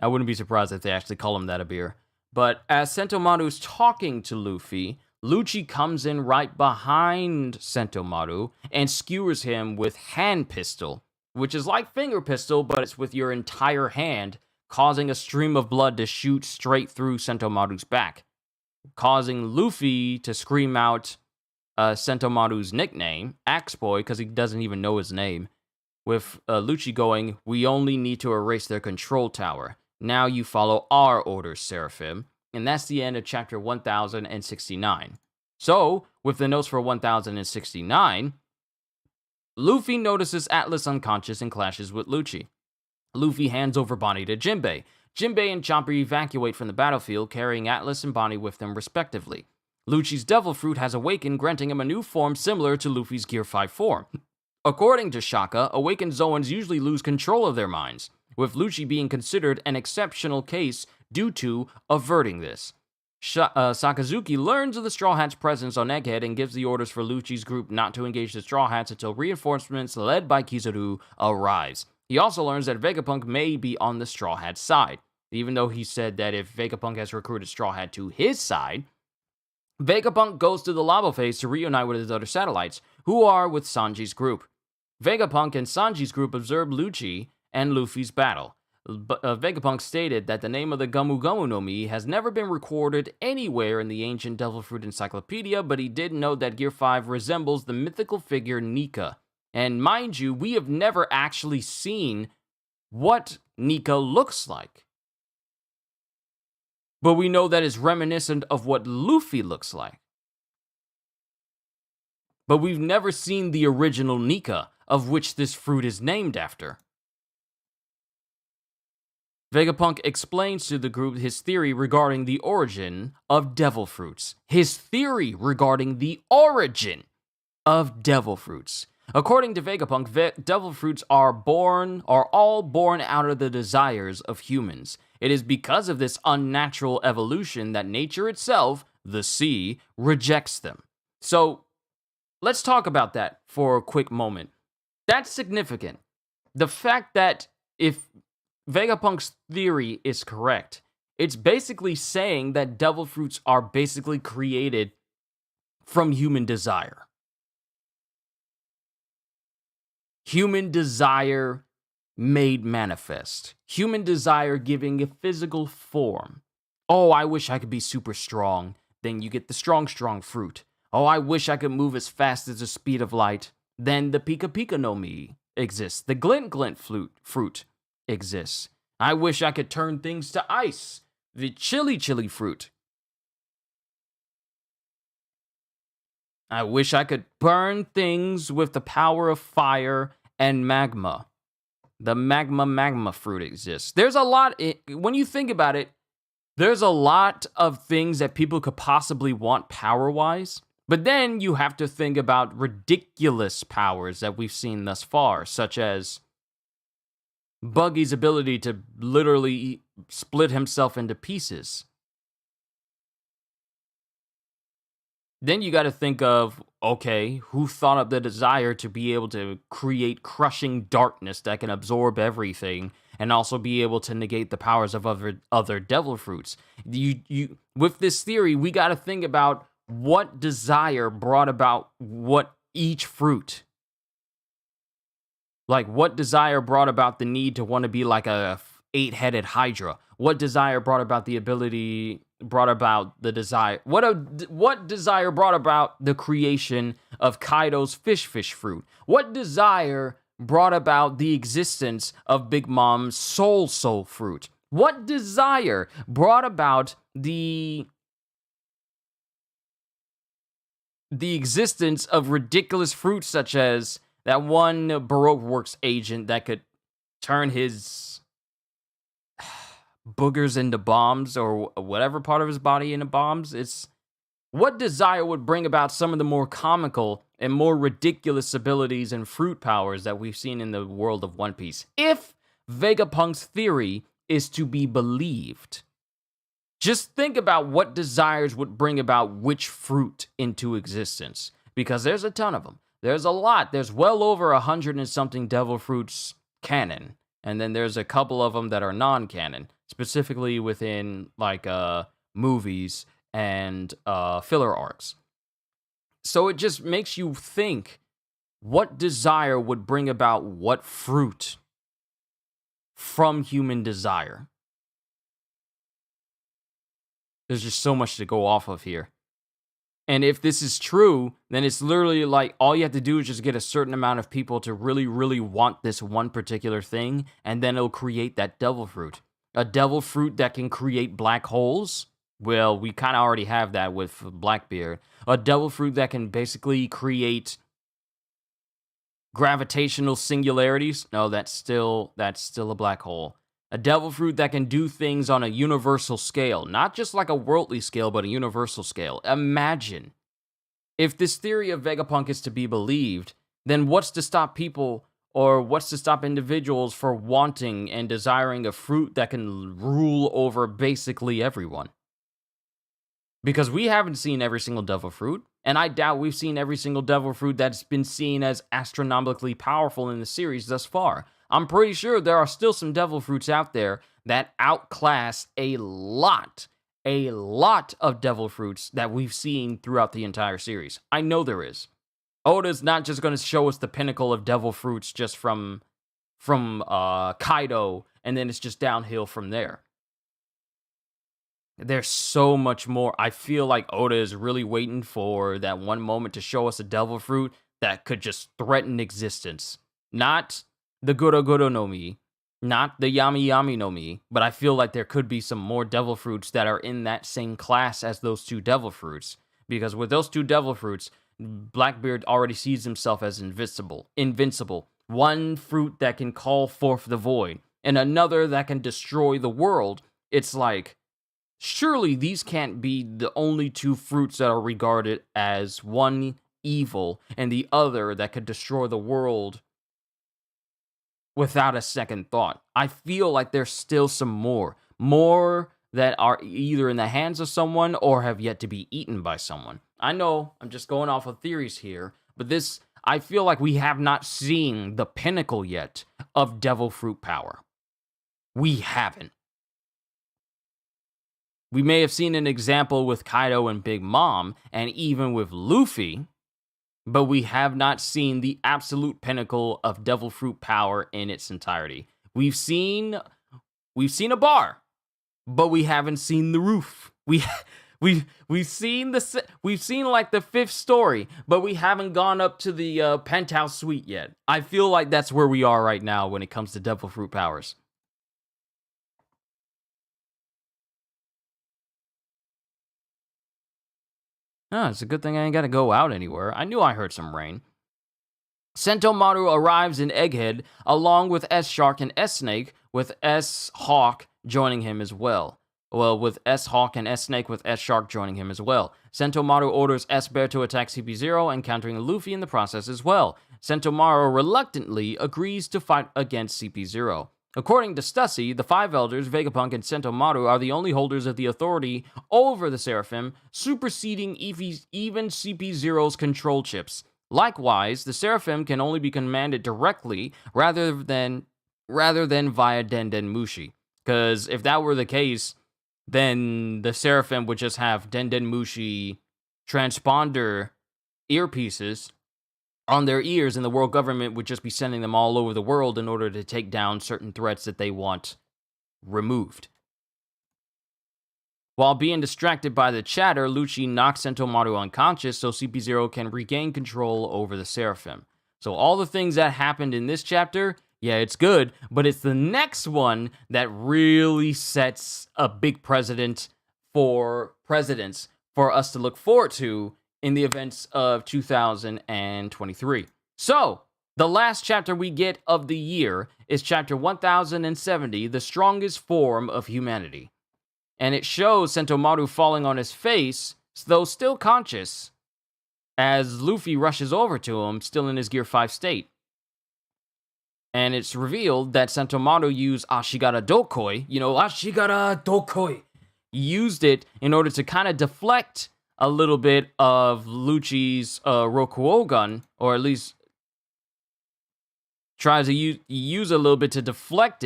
A: I wouldn't be surprised if they actually call him that a beer. But as Sentomaru's talking to Luffy, Lucci comes in right behind Sentomaru and skewers him with hand pistol, which is like finger pistol, but it's with your entire hand, causing a stream of blood to shoot straight through Sentomaru's back, causing Luffy to scream out Sentomaru's nickname, Axe Boy, because he doesn't even know his name, with Lucci going, "We only need to erase their control tower. Now you follow our orders, Seraphim." And that's the end of chapter 1069. So, with the notes for 1069, Luffy notices Atlas unconscious and clashes with Lucci. Luffy hands over Bonnie to Jinbei. Jinbei and Chopper evacuate from the battlefield, carrying Atlas and Bonnie with them respectively. Lucci's Devil Fruit has awakened, granting him a new form similar to Luffy's Gear 5 form. According to Shaka, awakened Zoans usually lose control of their minds, with Lucci being considered an exceptional case due to averting this. Sakazuki learns of the Straw Hats' presence on Egghead and gives the orders for Lucci's group not to engage the Straw Hats until reinforcements led by Kizaru arrives. He also learns that Vegapunk may be on the Straw Hat's side. Even though he said that if Vegapunk has recruited Straw Hat to his side, Vegapunk goes to the lava phase to reunite with his other satellites, who are with Sanji's group. Vegapunk and Sanji's group observe Lucci and Luffy's battle. Vegapunk stated that the name of the Gomu Gomu no Mi has never been recorded anywhere in the ancient Devil Fruit Encyclopedia, but he did note that Gear 5 resembles the mythical figure Nika. And mind you, we have never actually seen what Nika looks like. But we know that it's reminiscent of what Luffy looks like. But we've never seen the original Nika, of which this fruit is named after. Vegapunk explains to the group his theory regarding the origin of devil fruits. His theory regarding the origin of devil fruits. According to Vegapunk, devil fruits are all born out of the desires of humans. It is because of this unnatural evolution that nature itself, the sea, rejects them. So, let's talk about that for a quick moment. That's significant. The fact that if Vegapunk's theory is correct, it's basically saying that devil fruits are basically created from human desire. Human desire made manifest. Human desire giving a physical form. Oh, I wish I could be super strong. Then you get the strong fruit. Oh, I wish I could move as fast as the speed of light. Then the Pika Pika no Mi exists. The Glint fruit exists. I wish I could turn things to ice. The Chili fruit. I wish I could burn things with the power of fire and magma. The magma fruit exists. There's a lot, when you think about it, there's a lot of things that people could possibly want power-wise, but then you have to think about ridiculous powers that we've seen thus far, such as Buggy's ability to literally split himself into pieces. Then you got to think of, okay, who thought up the desire to be able to create crushing darkness that can absorb everything and also be able to negate the powers of other devil fruits? You with this theory, we got to think about what desire brought about what each fruit. Like, what desire brought about the need to want to be like a 8-headed Hydra? What desire brought about the ability, brought about the desire? What desire brought about the creation of Kaido's fish fruit? What desire brought about the existence of Big Mom's soul fruit? What desire brought about the existence of ridiculous fruits such as that one Baroque Works agent that could turn his boogers into bombs or whatever part of his body into bombs? It's what desire would bring about some of the more comical and more ridiculous abilities and fruit powers that we've seen in the world of One Piece, if Vegapunk's theory is to be believed. Just think about what desires would bring about which fruit into existence, because there's a ton of them. There's a lot. There's well over 100 and something devil fruits canon. And then there's a couple of them that are non-canon, specifically within like movies and filler arcs. So it just makes you think, what desire would bring about what fruit from human desire? There's just so much to go off of here. And if this is true, then it's literally like all you have to do is just get a certain amount of people to really, really want this one particular thing, and then it'll create that devil fruit. A devil fruit that can create black holes? Well, we kind of already have that with Blackbeard. A devil fruit that can basically create gravitational singularities? No, that's still a black hole. A devil fruit that can do things on a universal scale, not just like a worldly scale, but a universal scale. Imagine if this theory of Vegapunk is to be believed, then what's to stop people or what's to stop individuals for wanting and desiring a fruit that can rule over basically everyone? Because we haven't seen every single devil fruit, and I doubt we've seen every single devil fruit that's been seen as astronomically powerful in the series thus far. I'm pretty sure there are still some devil fruits out there that outclass a lot of devil fruits that we've seen throughout the entire series. I know there is. Oda's not just going to show us the pinnacle of devil fruits just from Kaido, and then it's just downhill from there. There's so much more. I feel like Oda is really waiting for that one moment to show us a devil fruit that could just threaten existence. Not the Goro no Mi, not the Yami Yami no Mi, but I feel like there could be some more devil fruits that are in that same class as those two devil fruits. Because with those two devil fruits, Blackbeard already sees himself as invincible. One fruit that can call forth the void, and another that can destroy the world. It's like, surely these can't be the only two fruits that are regarded as one evil and the other that could destroy the world without a second thought. I feel like there's still some more that are either in the hands of someone or have yet to be eaten by someone. I know I'm just going off of theories here, but I feel like we have not seen the pinnacle yet of devil fruit power. We haven't. We may have seen an example with Kaido and Big Mom, and even with Luffy, but we have not seen the absolute pinnacle of Devil Fruit power in its entirety. We've seen a bar, but we haven't seen the roof. We've seen like the 5th story, but we haven't gone up to the penthouse suite yet. I feel like that's where we are right now when it comes to Devil Fruit powers. It's a good thing I ain't gotta go out anywhere. I knew I heard some rain. Sentomaru arrives in Egghead along with S-Shark and S-Snake, with S-Hawk joining him as well. Well, with S-Hawk and S-Snake with S-Shark joining him as well. Sentomaru orders S-Bear to attack CP0, encountering Luffy in the process as well. Sentomaru reluctantly agrees to fight against CP0. According to Stussy, the 5 elders, Vegapunk and Sentomaru, are the only holders of the authority over the Seraphim, superseding even CP0's control chips. Likewise, the Seraphim can only be commanded directly rather than via Denden Mushi. Because if that were the case, then the Seraphim would just have Denden Mushi transponder earpieces on their ears, and the world government would just be sending them all over the world in order to take down certain threats that they want removed. While being distracted by the chatter, Lucci knocks Sentomaru unconscious so CP0 can regain control over the Seraphim. So all the things that happened in this chapter, yeah, it's good, but it's the next one that really sets a big precedent for us to look forward to in the events of 2023. So, the last chapter we get of the year is chapter 1070, The Strongest Form of Humanity. And it shows Sentomaru falling on his face, though still conscious, as Luffy rushes over to him, still in his Gear 5 state. And it's revealed that Sentomaru used Ashigara Dokoi, Ashigara Dokoi. He used it in order to kind of deflect a little bit of Lucci's Rokuogun, or at least tries to use a little bit to deflect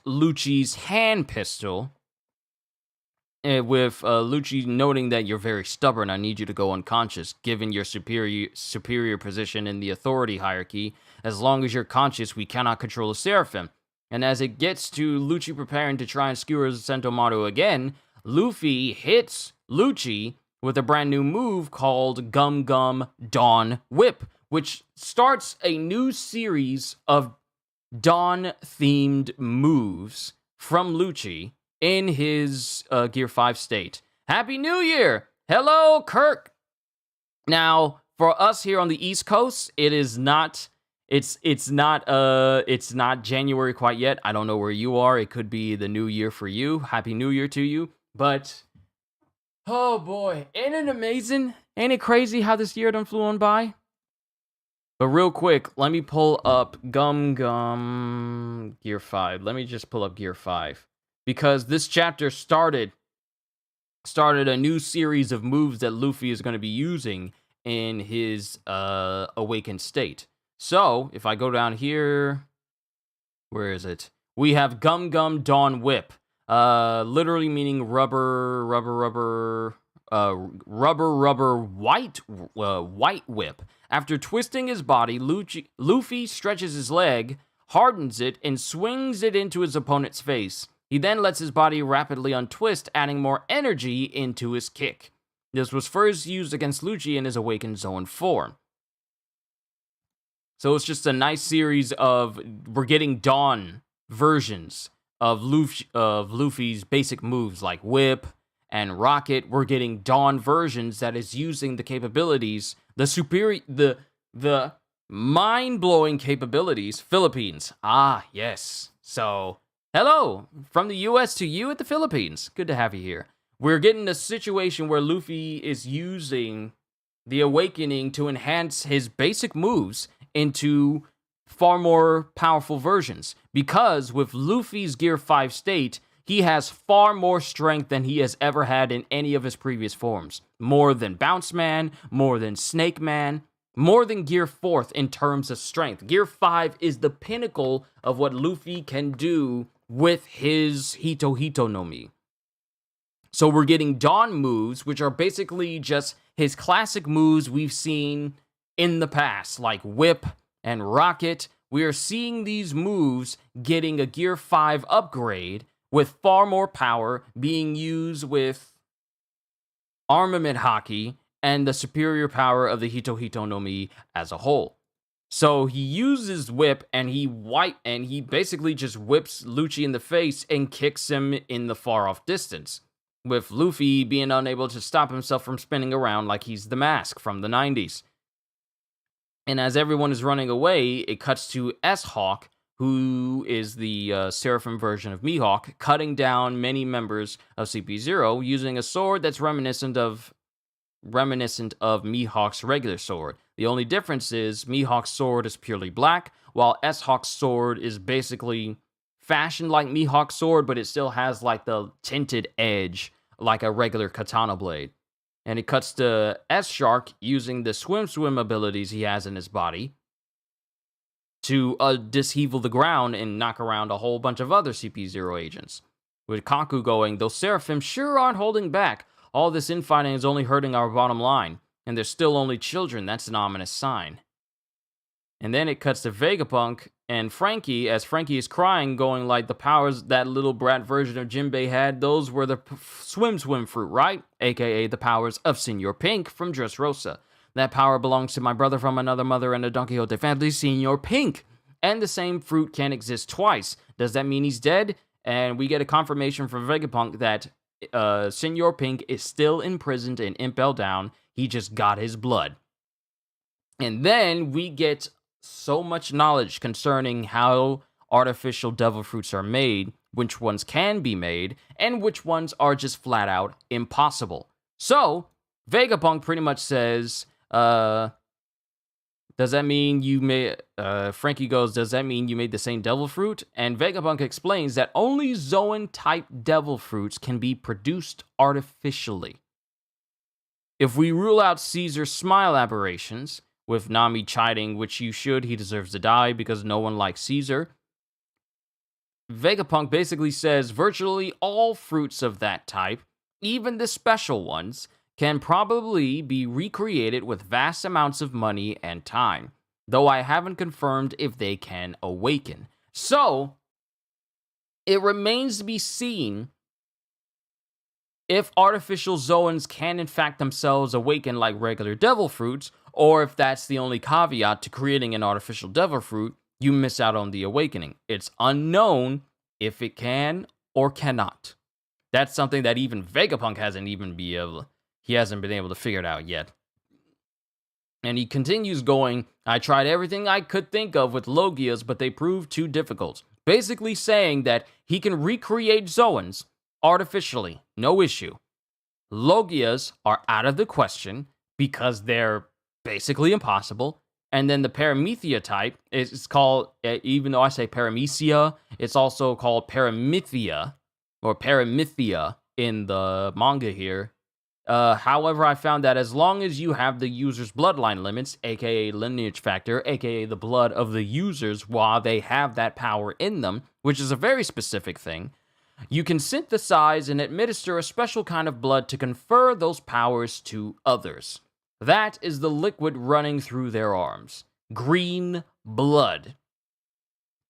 A: Lucci's hand pistol, with Lucci noting that you're very stubborn, I need you to go unconscious, given your superior position in the authority hierarchy. As long as you're conscious, we cannot control the Seraphim. And as it gets to Lucci preparing to try and skewer Sentomaru again, Luffy hits Lucci with a brand new move called Gum Gum Dawn Whip, which starts a new series of Dawn-themed moves from Lucci in his Gear 5 state. Happy New Year! Hello, Kirk! Now, for us here on the East Coast, it is not... It's not January quite yet. I don't know where you are. It could be the new year for you. Happy New Year to you. But, oh boy, ain't it amazing? Ain't it crazy how this year done flew on by? But real quick, let me pull up Gum Gum Gear 5. Let me just pull up Gear 5. Because this chapter started a new series of moves that Luffy is going to be using in his awakened state. So, if I go down here, where is it? We have Gum Gum Dawn Whip, literally meaning rubber white whip. After twisting his body, Luffy stretches his leg, hardens it, and swings it into his opponent's face. He then lets his body rapidly untwist, adding more energy into his kick. This was first used against Lucci in his Awakened Zone form. So it's just a nice series of, we're getting Dawn versions of Luffy's basic moves like Whip and Rocket. We're getting Dawn versions that is using the capabilities, the mind-blowing capabilities, Philippines. Ah, yes. So, hello, from the US to you at the Philippines. Good to have you here. We're getting a situation where Luffy is using the Awakening to enhance his basic moves into far more powerful versions. Because with Luffy's Gear 5 state, he has far more strength than he has ever had in any of his previous forms. More than Bounce Man, more than Snake Man, more than Gear 4th in terms of strength. Gear 5 is the pinnacle of what Luffy can do with his Hito Hito no Mi. So we're getting Dawn moves, which are basically just his classic moves we've seen in the past, like Whip and Rocket. We are seeing these moves getting a Gear 5 upgrade with far more power being used with armament haki and the superior power of the Hito no Mi as a whole. So he uses Whip and he basically just whips Lucci in the face and kicks him in the far off distance, with Luffy being unable to stop himself from spinning around like he's the Mask from the 90s. And as everyone is running away, it cuts to S-Hawk, who is the Seraphim version of Mihawk, cutting down many members of CP0 using a sword that's reminiscent of Mihawk's regular sword. The only difference is Mihawk's sword is purely black, while S-Hawk's sword is basically fashioned like Mihawk's sword, but it still has like the tinted edge like a regular katana blade. And it cuts to S-Shark using the swim abilities he has in his body to dishevel the ground and knock around a whole bunch of other CP0 agents. With Kaku going, those Seraphim sure aren't holding back. All this infighting is only hurting our bottom line, and they're still only children. That's an ominous sign. And then it cuts to Vegapunk and Frankie, as Frankie is crying, going like, the powers that little brat version of Jinbei had, those were the swim fruit, right? AKA the powers of Senor Pink from Dressrosa. That power belongs to my brother from another mother and a Don Quixote family, Senor Pink. And the same fruit can't exist twice. Does that mean he's dead? And we get a confirmation from Vegapunk that Senor Pink is still imprisoned in Impel Down. He just got his blood. And then we get so much knowledge concerning how artificial devil fruits are made, which ones can be made, and which ones are just flat out impossible. So, Vegapunk pretty much says, does that mean you made, Frankie goes, does that mean you made the same devil fruit? And Vegapunk explains that only Zoan-type devil fruits can be produced artificially. If we rule out Caesar's smile aberrations, with Nami chiding, which you should, he deserves to die because no one likes Caesar, Vegapunk basically says virtually all fruits of that type, even the special ones, can probably be recreated with vast amounts of money and time, though I haven't confirmed if they can awaken. So, it remains to be seen if artificial Zoans can in fact themselves awaken like regular devil fruits, or if that's the only caveat to creating an artificial devil fruit, you miss out on the awakening. It's unknown if it can or cannot. That's something that even Vegapunk hasn't been able to figure it out yet. And he continues going, I tried everything I could think of with Logias, but they proved too difficult. Basically saying that he can recreate Zoans artificially, no issue. Logias are out of the question because they're basically impossible. And then the Paramethea type is called, even though I say Paramecia, it's also called Paramythia, or Paramythia in the manga here. However, I found that as long as you have the user's bloodline limits, aka lineage factor, aka the blood of the users while they have that power in them, which is a very specific thing, you can synthesize and administer a special kind of blood to confer those powers to others. That is the liquid running through their arms. Green blood.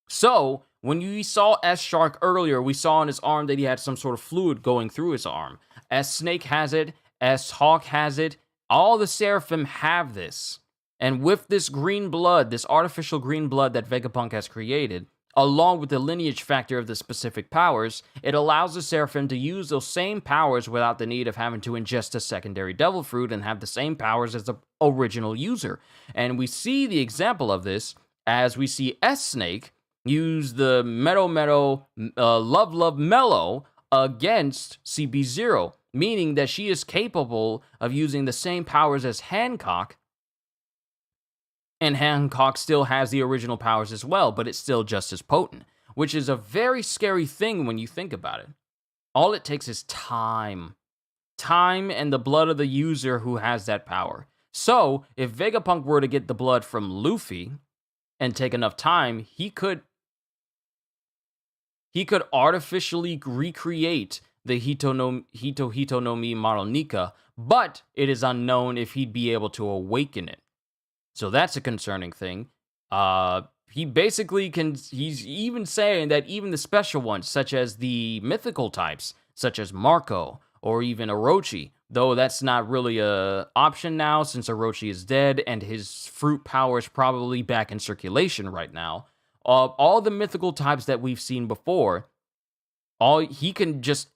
A: So, when we saw S-Shark earlier, we saw on his arm that he had some sort of fluid going through his arm. S-Snake has it. S-Hawk has it. All the Seraphim have this. And with this green blood, this artificial green blood that Vegapunk has created, along with the lineage factor of the specific powers, it allows the Seraphim to use those same powers without the need of having to ingest a secondary devil fruit and have the same powers as the original user. And we see the example of this as we see S-Snake use the Love Mellow against CP0, meaning that she is capable of using the same powers as Hancock, and Hancock still has the original powers as well, but it's still just as potent, which is a very scary thing when you think about it. All it takes is time. Time and the blood of the user who has that power. So, if Vegapunk were to get the blood from Luffy and take enough time, he could artificially recreate the Hito no Mi Marunika, but it is unknown if he'd be able to awaken it. So that's a concerning thing. He basically he's even saying that even the special ones, such as the mythical types, such as Marco or even Orochi, though that's not really a option now since Orochi is dead and his fruit power is probably back in circulation right now. All the mythical types that we've seen before, he can just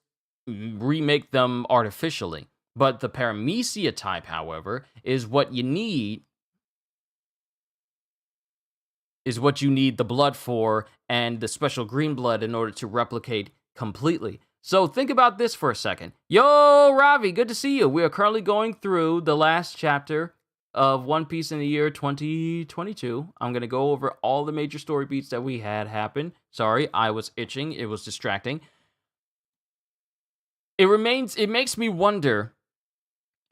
A: remake them artificially. But the Paramecia type, however, is what you need. Is what you need the blood for and the special green blood in order to replicate completely. So think about this for a second. Yo, Ravi, good to see you. We are currently going through the last chapter of One Piece in the year 2022. I'm going to go over all the major story beats that we had happen. Sorry, I was itching. It was distracting. It makes me wonder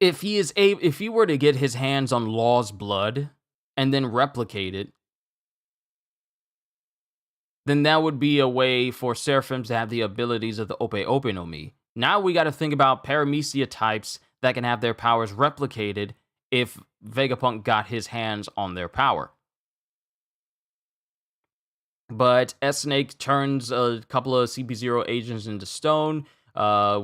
A: if he were to get his hands on Law's blood and then replicate it, then that would be a way for Seraphims to have the abilities of the Ope Ope no Mi. Now we got to think about Paramecia types that can have their powers replicated if Vegapunk got his hands on their power. But S-Snake turns a couple of CP0 agents into stone.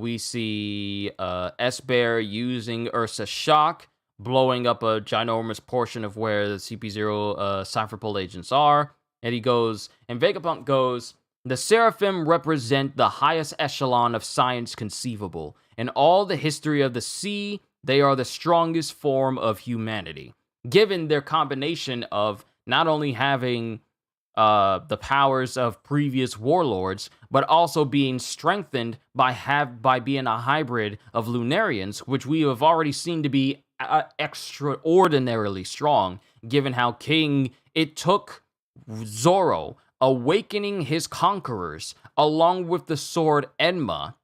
A: We see S-Bear using Ursa Shock, blowing up a ginormous portion of where the CP0 Cypher Pole agents are. And he goes, and Vegapunk goes, the Seraphim represent the highest echelon of science conceivable. In all the history of the sea, they are the strongest form of humanity. Given their combination of not only having the powers of previous warlords, but also being strengthened by being a hybrid of Lunarians, which we have already seen to be extraordinarily strong, given how it took Zoro awakening his conquerors along with the sword Enma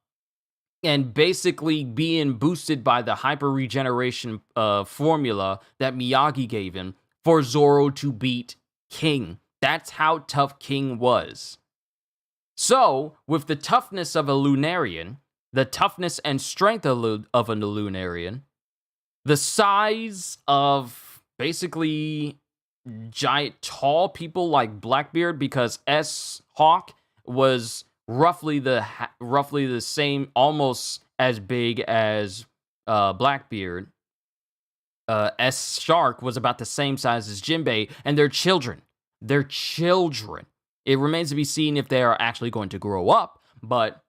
A: and basically being boosted by the hyper regeneration formula that Miyagi gave him for Zoro to beat King. That's how tough King was. So, with the toughness of a Lunarian, the toughness and strength of a Lunarian, the size of basically giant tall people like Blackbeard, because S-Hawk was roughly the same, almost as big as Blackbeard. S-Shark was about the same size as Jinbei, and they're children. They're children. It remains to be seen if they are actually going to grow up, but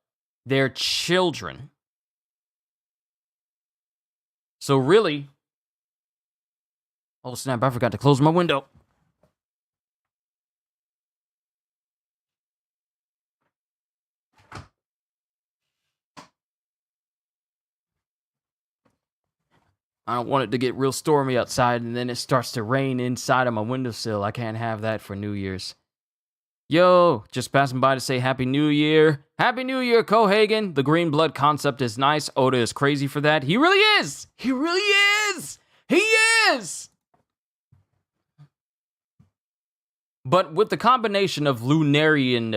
A: they're children. So really, oh snap, I forgot to close my window. I don't want it to get real stormy outside and then it starts to rain inside of my windowsill. I can't have that for New Year's. Yo, just passing by to say Happy New Year. Happy New Year, Kohagen. The green blood concept is nice. Oda is crazy for that. He really is. He really is. He is. But with the combination of Lunarian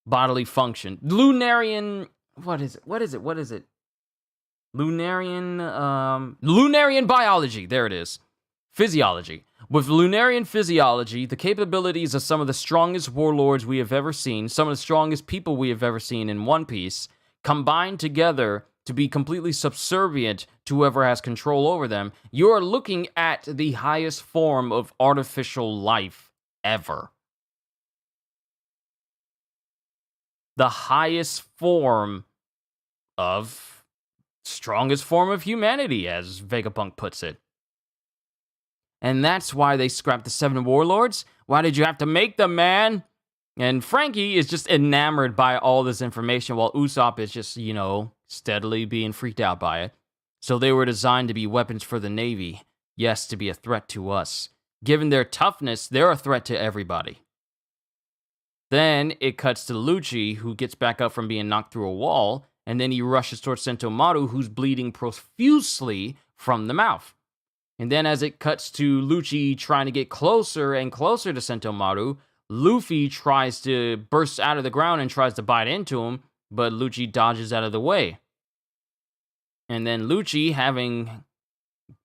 A: bodily function, Lunarian, what is it? Lunarian biology. There it is. Physiology. With Lunarian physiology, the capabilities of some of the strongest warlords we have ever seen, some of the strongest people we have ever seen in One Piece, combined together to be completely subservient to whoever has control over them, you are looking at the highest form of artificial life ever. The highest form of strongest form of humanity, as Vegapunk puts it. And that's why they scrapped the 7 warlords. Why did you have to make them, man? And Frankie is just enamored by all this information, while Usopp is just, steadily being freaked out by it. So they were designed to be weapons for the Navy. Yes, to be a threat to us. Given their toughness, they're a threat to everybody. Then it cuts to Lucci, who gets back up from being knocked through a wall, and then he rushes towards Sentomaru, who's bleeding profusely from the mouth. And then as it cuts to Lucci trying to get closer and closer to Sentomaru, Luffy tries to burst out of the ground and tries to bite into him, but Lucci dodges out of the way. And then Lucci, having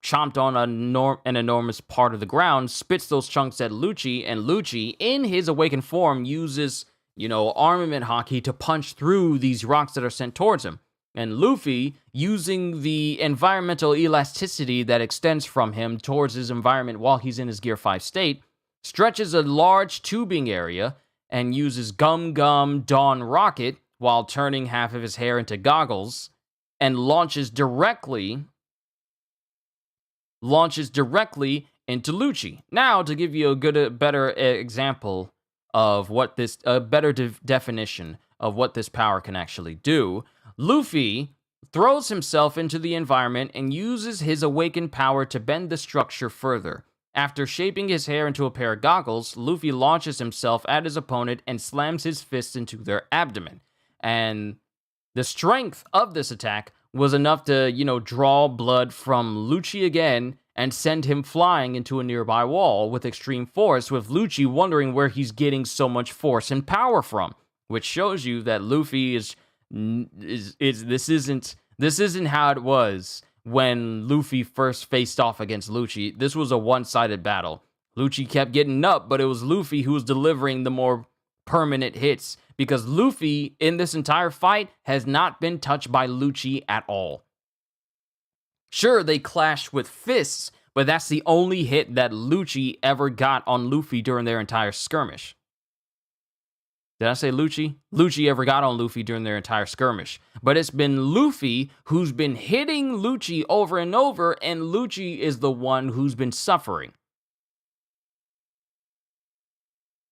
A: chomped on an enormous part of the ground, spits those chunks at Lucci, and Lucci, in his awakened form, uses, armament hockey to punch through these rocks that are sent towards him. And Luffy, using the environmental elasticity that extends from him towards his environment while he's in his Gear 5 state, stretches a large tubing area and uses Gum Gum Dawn Rocket while turning half of his hair into goggles, and launches directly into Lucci. Now, to give you a better example of what this, a better definition of what this power can actually do, Luffy throws himself into the environment and uses his awakened power to bend the structure further. After shaping his hair into a pair of goggles, Luffy launches himself at his opponent and slams his fists into their abdomen. And the strength of this attack was enough to, draw blood from Lucci again and send him flying into a nearby wall with extreme force, with Lucci wondering where he's getting so much force and power from, which shows you that Luffy this isn't how it was when Luffy first faced off against Lucci. This was a one-sided battle. Lucci kept getting up, but it was Luffy who was delivering the more permanent hits, because Luffy, in this entire fight, has not been touched by Lucci at all. Sure, they clashed with fists, but that's the only hit that Lucci ever got on Luffy during their entire skirmish. Did I say Lucci? Lucci ever got on Luffy during their entire skirmish. But it's been Luffy who's been hitting Lucci over and over, and Lucci is the one who's been suffering.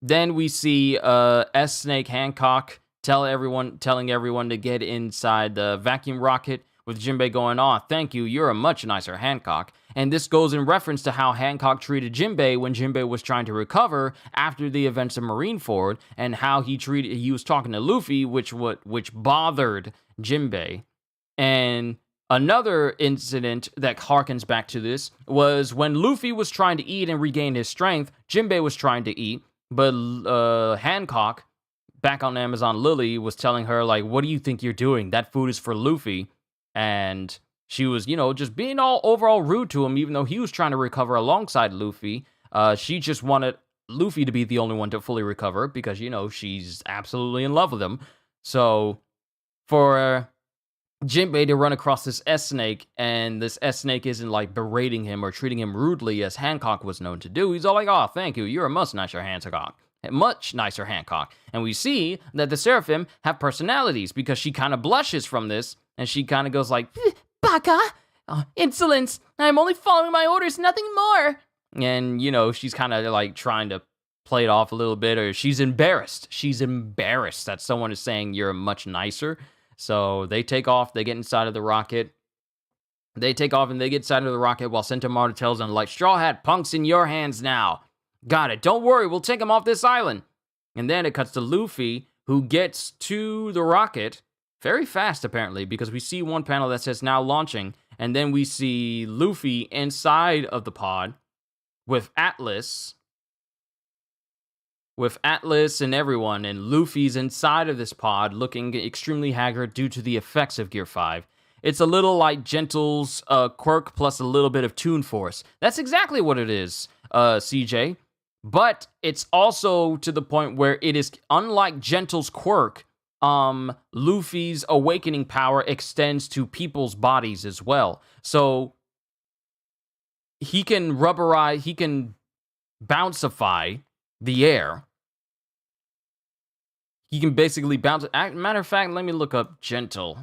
A: Then we see S-Snake Hancock telling everyone to get inside the vacuum rocket, with Jinbei going, "Aw, thank you, you're a much nicer Hancock." And this goes in reference to how Hancock treated Jinbei when Jinbei was trying to recover after the events of Marineford, and how he was talking to Luffy, which bothered Jinbei. And another incident that harkens back to this was when Luffy was trying to eat and regain his strength, Jinbei was trying to eat, but Hancock, back on Amazon Lily, was telling her, like, "What do you think you're doing? That food is for Luffy." And she was, just being all overall rude to him, even though he was trying to recover alongside Luffy. She just wanted Luffy to be the only one to fully recover because, she's absolutely in love with him. So for Jinbei to run across this S-Snake, and this S-Snake isn't like berating him or treating him rudely as Hancock was known to do, he's all like, "Oh, thank you, you're a much nicer Hancock. Much nicer Hancock." And we see that the Seraphim have personalities, because she kind of blushes from this, and she kind of goes like, "Baka! Insolence! I'm only following my orders, nothing more!" And, she's kind of like trying to play it off a little bit, or she's embarrassed. She's embarrassed that someone is saying you're much nicer. So they take off, they get inside of the rocket. They take off and they get inside of the rocket while Sentomaru tells them, like, "Straw Hat, Punk's in your hands now. Got it. Don't worry, we'll take him off this island." And then it cuts to Luffy, who gets to the rocket very fast, apparently, because we see one panel that says "now launching," and then we see Luffy inside of the pod with Atlas and everyone, and Luffy's inside of this pod looking extremely haggard due to the effects of Gear 5. It's a little like Gentle's quirk plus a little bit of Toon Force. That's exactly what it is, CJ. But it's also to the point where it is, unlike Gentle's quirk, Luffy's awakening power extends to people's bodies as well. So he can bouncify the air. He can basically bounce. Matter of fact, let me look up Gentle.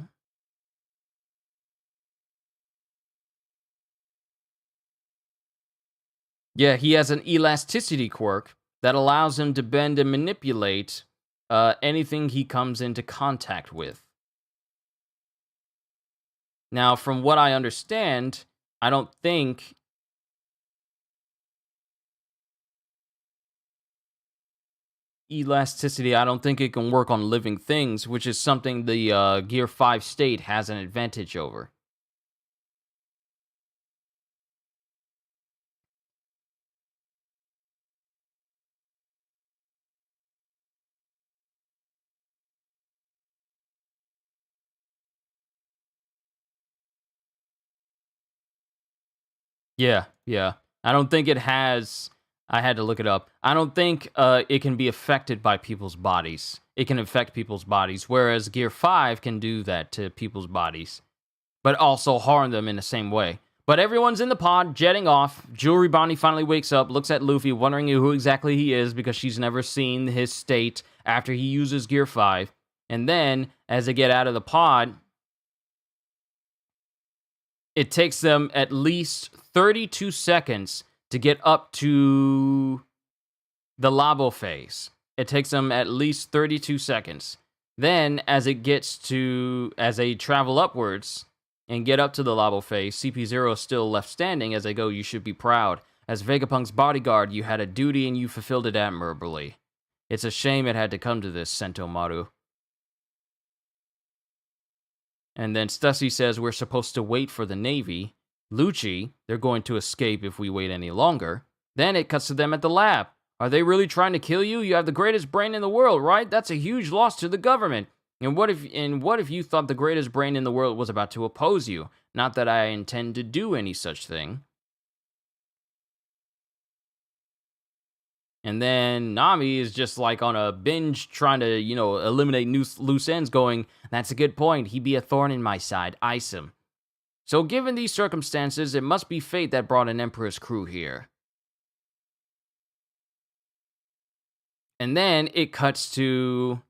A: Yeah, he has an elasticity quirk that allows him to bend and manipulate anything he comes into contact with. Now, from what I understand, I don't think elasticity, I don't think it can work on living things, which is something the Gear 5 state has an advantage over. Yeah, yeah. I don't think it has. I had to look it up. I don't think it can be affected by people's bodies. It can affect people's bodies, whereas Gear 5 can do that to people's bodies, but also harm them in the same way. But everyone's in the pod, jetting off. Jewelry Bonnie finally wakes up, looks at Luffy, wondering who exactly he is because she's never seen his state after he uses Gear 5. And then, as they get out of the pod, it takes them at least 32 seconds to get up to the Labo phase. It takes them at least 32 seconds. Then, as they travel upwards and get up to the Labo phase, CP0 is still left standing as they go, "You should be proud. As Vegapunk's bodyguard, you had a duty and you fulfilled it admirably. It's a shame it had to come to this, Sentomaru." And then Stussy says, "We're supposed to wait for the Navy. Lucci, they're going to escape if we wait any longer." Then it cuts to them at the lab. "Are they really trying to kill you? You have the greatest brain in the world, right? That's a huge loss to the government. And what if you thought the greatest brain in the world was about to oppose you? Not that I intend to do any such thing." And then Nami is just like on a binge trying to, eliminate loose ends, going, "That's a good point. He'd be a thorn in my side. Ice him." So given these circumstances, it must be fate that brought an Emperor's crew here. And then it cuts to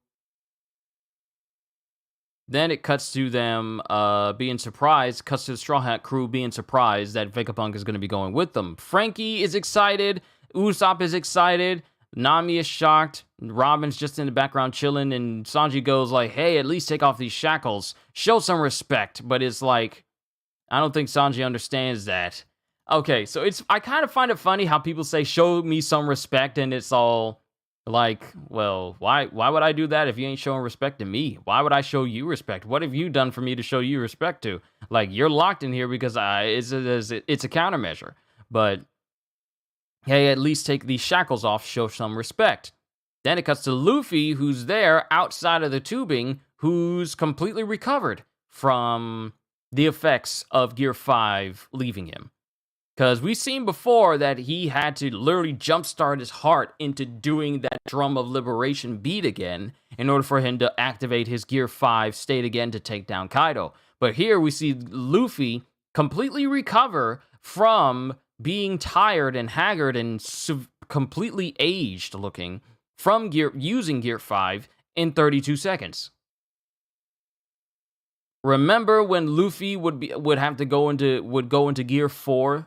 A: them being surprised, cuts to the Straw Hat crew being surprised that Vegapunk is going to be going with them. Frankie is excited, Usopp is excited, Nami is shocked, Robin's just in the background chilling, and Sanji goes like, "Hey, at least take off these shackles, show some respect." But it's like, I don't think Sanji understands that. Okay, so I kind of find it funny how people say, "Show me some respect," and it's all like, well, why would I do that if you ain't showing respect to me? Why would I show you respect? What have you done for me to show you respect to? Like, you're locked in here because it's a countermeasure. But hey, at least take these shackles off, show some respect. Then it cuts to Luffy, who's there outside of the tubing, who's completely recovered from the effects of Gear 5 leaving him. Because we've seen before that he had to literally jumpstart his heart into doing that Drum of Liberation beat again in order for him to activate his Gear 5 state again to take down Kaido. But here we see Luffy completely recover from being tired and haggard and completely aged looking from using Gear 5 in 32 seconds. Remember when Luffy would have to go into Gear 4,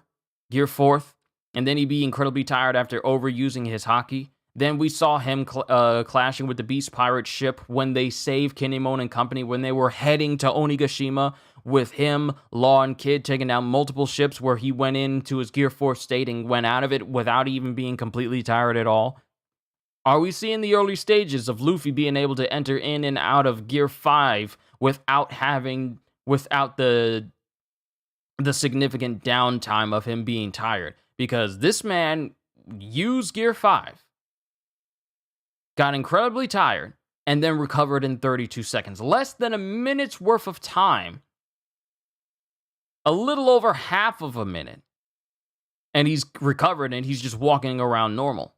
A: Gear 4th, and then he'd be incredibly tired after overusing his haki? Then we saw him clashing with the Beast Pirate ship when they saved Kinemon and company, when they were heading to Onigashima with him, Law, and Kid taking down multiple ships where he went into his Gear 4 state and went out of it without even being completely tired at all. Are we seeing the early stages of Luffy being able to enter in and out of Gear 5 without the significant downtime of him being tired? Because this man used Gear 5, got incredibly tired, and then recovered in 32 seconds. Less than a minute's worth of time. A little over half of a minute. And he's recovered and he's just walking around normal.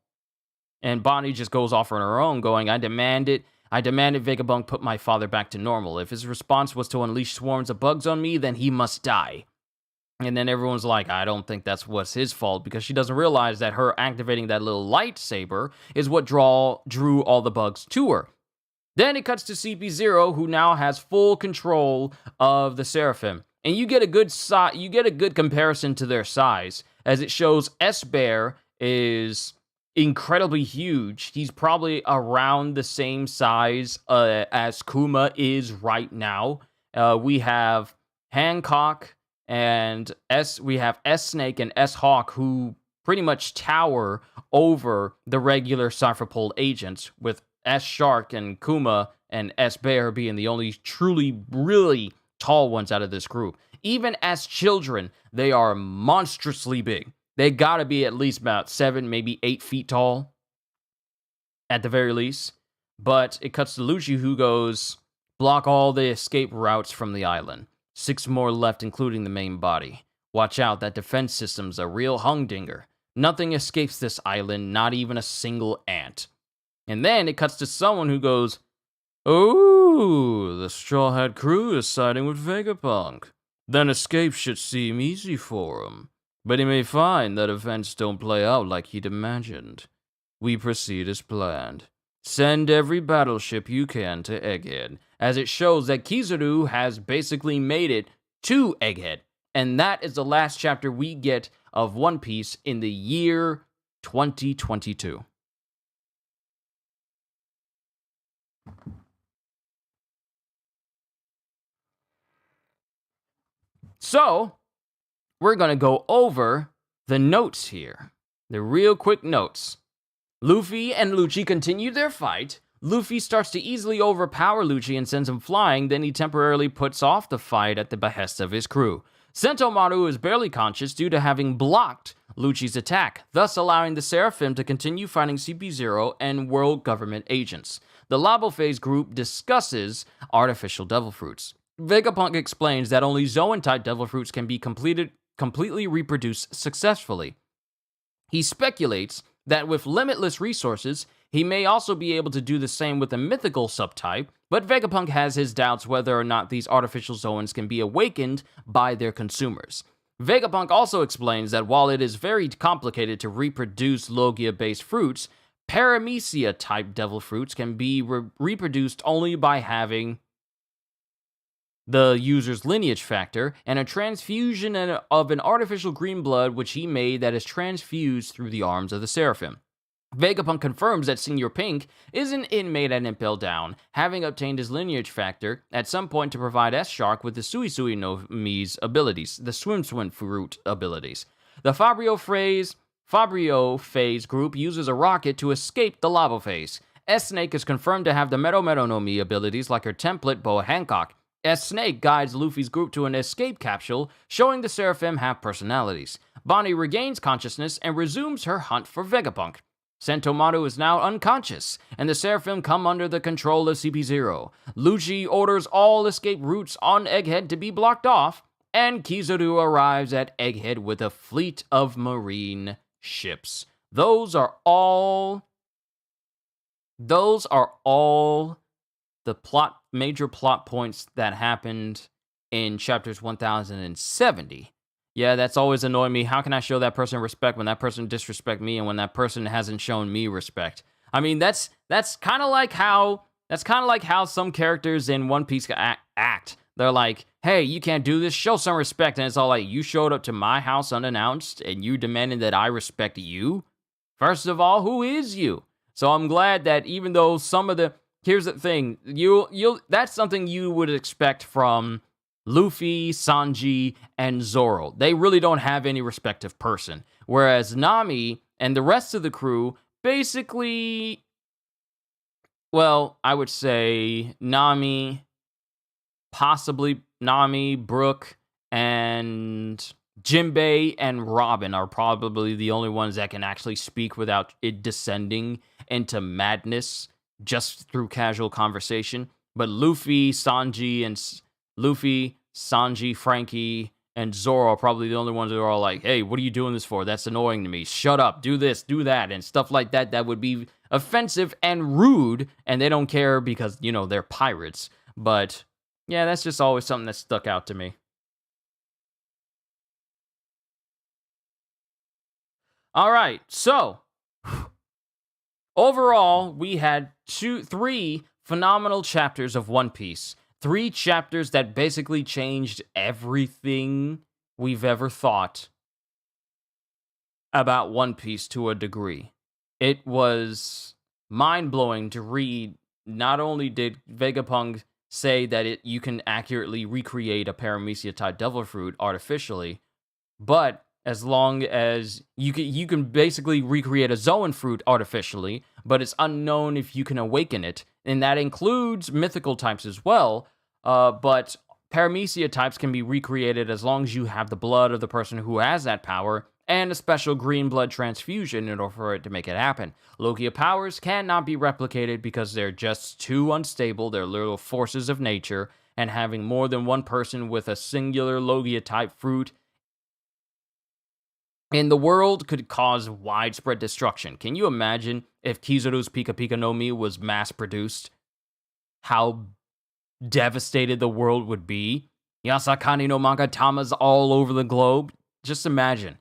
A: And Bonnie just goes off on her own, going, I demanded Vegapunk put my father back to normal. If his response was to unleash swarms of bugs on me, then he must die." And then everyone's like, I don't think that's what's his fault, because she doesn't realize that her activating that little lightsaber is what drew all the bugs to her. Then it cuts to CP0, who now has full control of the Seraphim. And you get a good comparison to their size, as it shows S-Bear is incredibly huge. He's probably around the same size as Kuma is right now. We have Hancock and we have S-Snake and S-Hawk, who pretty much tower over the regular Cypher Pole agents, with S-Shark and Kuma and S-Bear being the only truly, really tall ones out of this group. Even as children, they are monstrously big. They gotta be at least about 7, maybe 8 feet tall, at the very least. But it cuts to Lucci, who goes, block all the escape routes from the island. 6 more left, including the main body. Watch out, that defense system's a real humdinger. Nothing escapes this island, not even a single ant. And then it cuts to someone who goes, "Oh, the Straw Hat crew is siding with Vegapunk. Then escape should seem easy for him. But he may find that events don't play out like he'd imagined. We proceed as planned. Send every battleship you can to Egghead," as it shows that Kizaru has basically made it to Egghead. And that is the last chapter we get of One Piece in the year 2022. So, we're going to go over the notes here. The real quick notes. Luffy and Lucci continue their fight. Luffy starts to easily overpower Lucci and sends him flying, then he temporarily puts off the fight at the behest of his crew. Sentomaru is barely conscious due to having blocked Lucci's attack, thus allowing the Seraphim to continue fighting CP0 and world government agents. The Labo Phase group discusses artificial devil fruits. Vegapunk explains that only Zoan-type devil fruits can be completely reproduced successfully. He speculates that with limitless resources, he may also be able to do the same with a mythical subtype, but Vegapunk has his doubts whether or not these artificial Zoans can be awakened by their consumers. Vegapunk also explains that while it is very complicated to reproduce Logia-based fruits, Paramecia-type devil fruits can be reproduced only by having the user's lineage factor, and a transfusion of an artificial green blood which he made that is transfused through the arms of the Seraphim. Vegapunk confirms that Senior Pink is an inmate at Impel Down, having obtained his lineage factor at some point to provide S-Shark with the Sui Sui no Mi's abilities, the Swim Swim Fruit abilities. The Fabrio Phase group uses a rocket to escape the Labo Phase. S-Snake is confirmed to have the Mero Mero no Mi abilities like her template Boa Hancock. S-Snake guides Luffy's group to an escape capsule, showing the Seraphim have personalities. Bonnie regains consciousness and resumes her hunt for Vegapunk. Sentomaru is now unconscious, and the Seraphim come under the control of CP0. Lucci orders all escape routes on Egghead to be blocked off, and Kizaru arrives at Egghead with a fleet of marine ships. Those are all the major plot points that happened in chapters 1070. Yeah, that's always annoyed me. How can I show that person respect when that person disrespect me and when that person hasn't shown me respect? I mean, that's kind of like how some characters in One Piece act. They're like, "Hey, you can't do this. Show some respect." And it's all like, "You showed up to my house unannounced and you demanded that I respect you? First of all, who is you?" So I'm glad that even though here's the thing, that's something you would expect from Luffy, Sanji, and Zoro. They really don't have any respective person. Whereas Nami and the rest of the crew basically, well, I would say Nami, Brook, and Jinbei and Robin are probably the only ones that can actually speak without it descending into madness just through casual conversation. But Luffy, Sanji, Frankie, and Zoro are probably the only ones who are all like, "Hey, what are you doing this for? That's annoying to me. Shut up, do this, do that," and stuff like that. That would be offensive and rude, and they don't care because, they're pirates. But yeah, that's just always something that stuck out to me. All right, so overall, we had 3 phenomenal chapters of One Piece. 3 chapters that basically changed everything we've ever thought about One Piece to a degree. It was mind-blowing to read. Not only did Vegapunk say that you can accurately recreate a Paramecia-type devil fruit artificially, but as long as you can basically recreate a Zoan fruit artificially, but it's unknown if you can awaken it, and that includes mythical types as well. But Paramecia types can be recreated as long as you have the blood of the person who has that power and a special green blood transfusion in order for it to make it happen. Logia powers cannot be replicated because they're just too unstable. They're little forces of nature, and having more than one person with a singular Logia type fruit And the world could cause widespread destruction. Can you imagine if Kizaru's Pika Pika no Mi was mass-produced? How devastated the world would be? Yasakani no Magatamas all over the globe? Just imagine.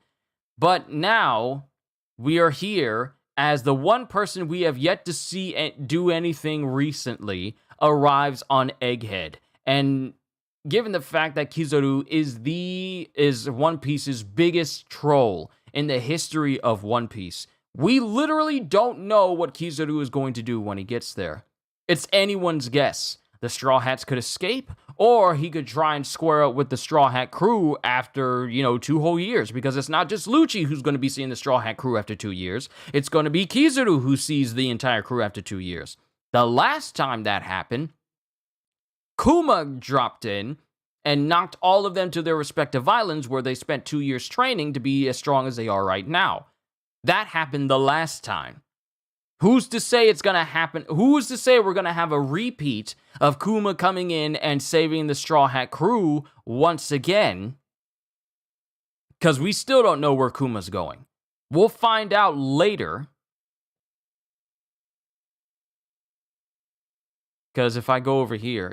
A: But now, we are here as the one person we have yet to see do anything recently arrives on Egghead. And given the fact that Kizaru is One Piece's biggest troll in the history of One Piece, we literally don't know what Kizaru is going to do when he gets there. It's anyone's guess. The Straw Hats could escape, or he could try and square up with the Straw Hat crew after, 2 whole years, because it's not just Lucci who's going to be seeing the Straw Hat crew after 2 years. It's going to be Kizaru who sees the entire crew after 2 years. The last time that happened, Kuma dropped in and knocked all of them to their respective islands where they spent 2 years training to be as strong as they are right now. That happened the last time. Who's to say it's going to happen? Who's to say we're going to have a repeat of Kuma coming in and saving the Straw Hat crew once again? Because we still don't know where Kuma's going. We'll find out later. Because if I go over here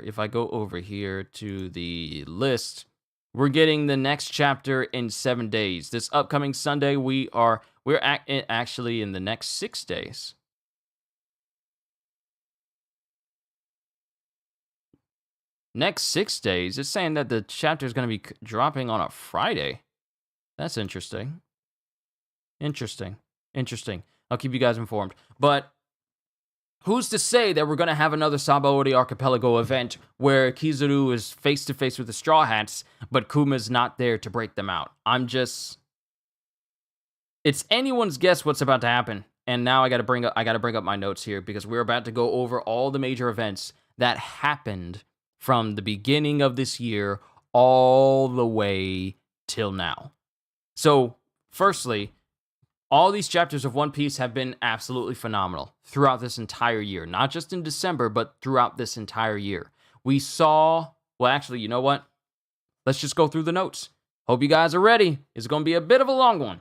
A: to the list, we're getting the next chapter in 7 days. This upcoming Sunday, we're actually in the next 6 days. Next 6 days, it's saying that the chapter is going to be dropping on a Friday. That's interesting. Interesting. I'll keep you guys informed. But who's to say that we're going to have another Sabaody Archipelago event where Kizaru is face-to-face with the Straw Hats, but Kuma's not there to break them out? It's anyone's guess what's about to happen. And now I got to bring up my notes here, because we're about to go over all the major events that happened from the beginning of this year all the way till now. So, firstly, all these chapters of One Piece have been absolutely phenomenal throughout this entire year. Not just in December, but throughout this entire year. We saw... Well, actually, you know what? Let's just go through the notes. Hope you guys are ready. It's going to be a bit of a long one,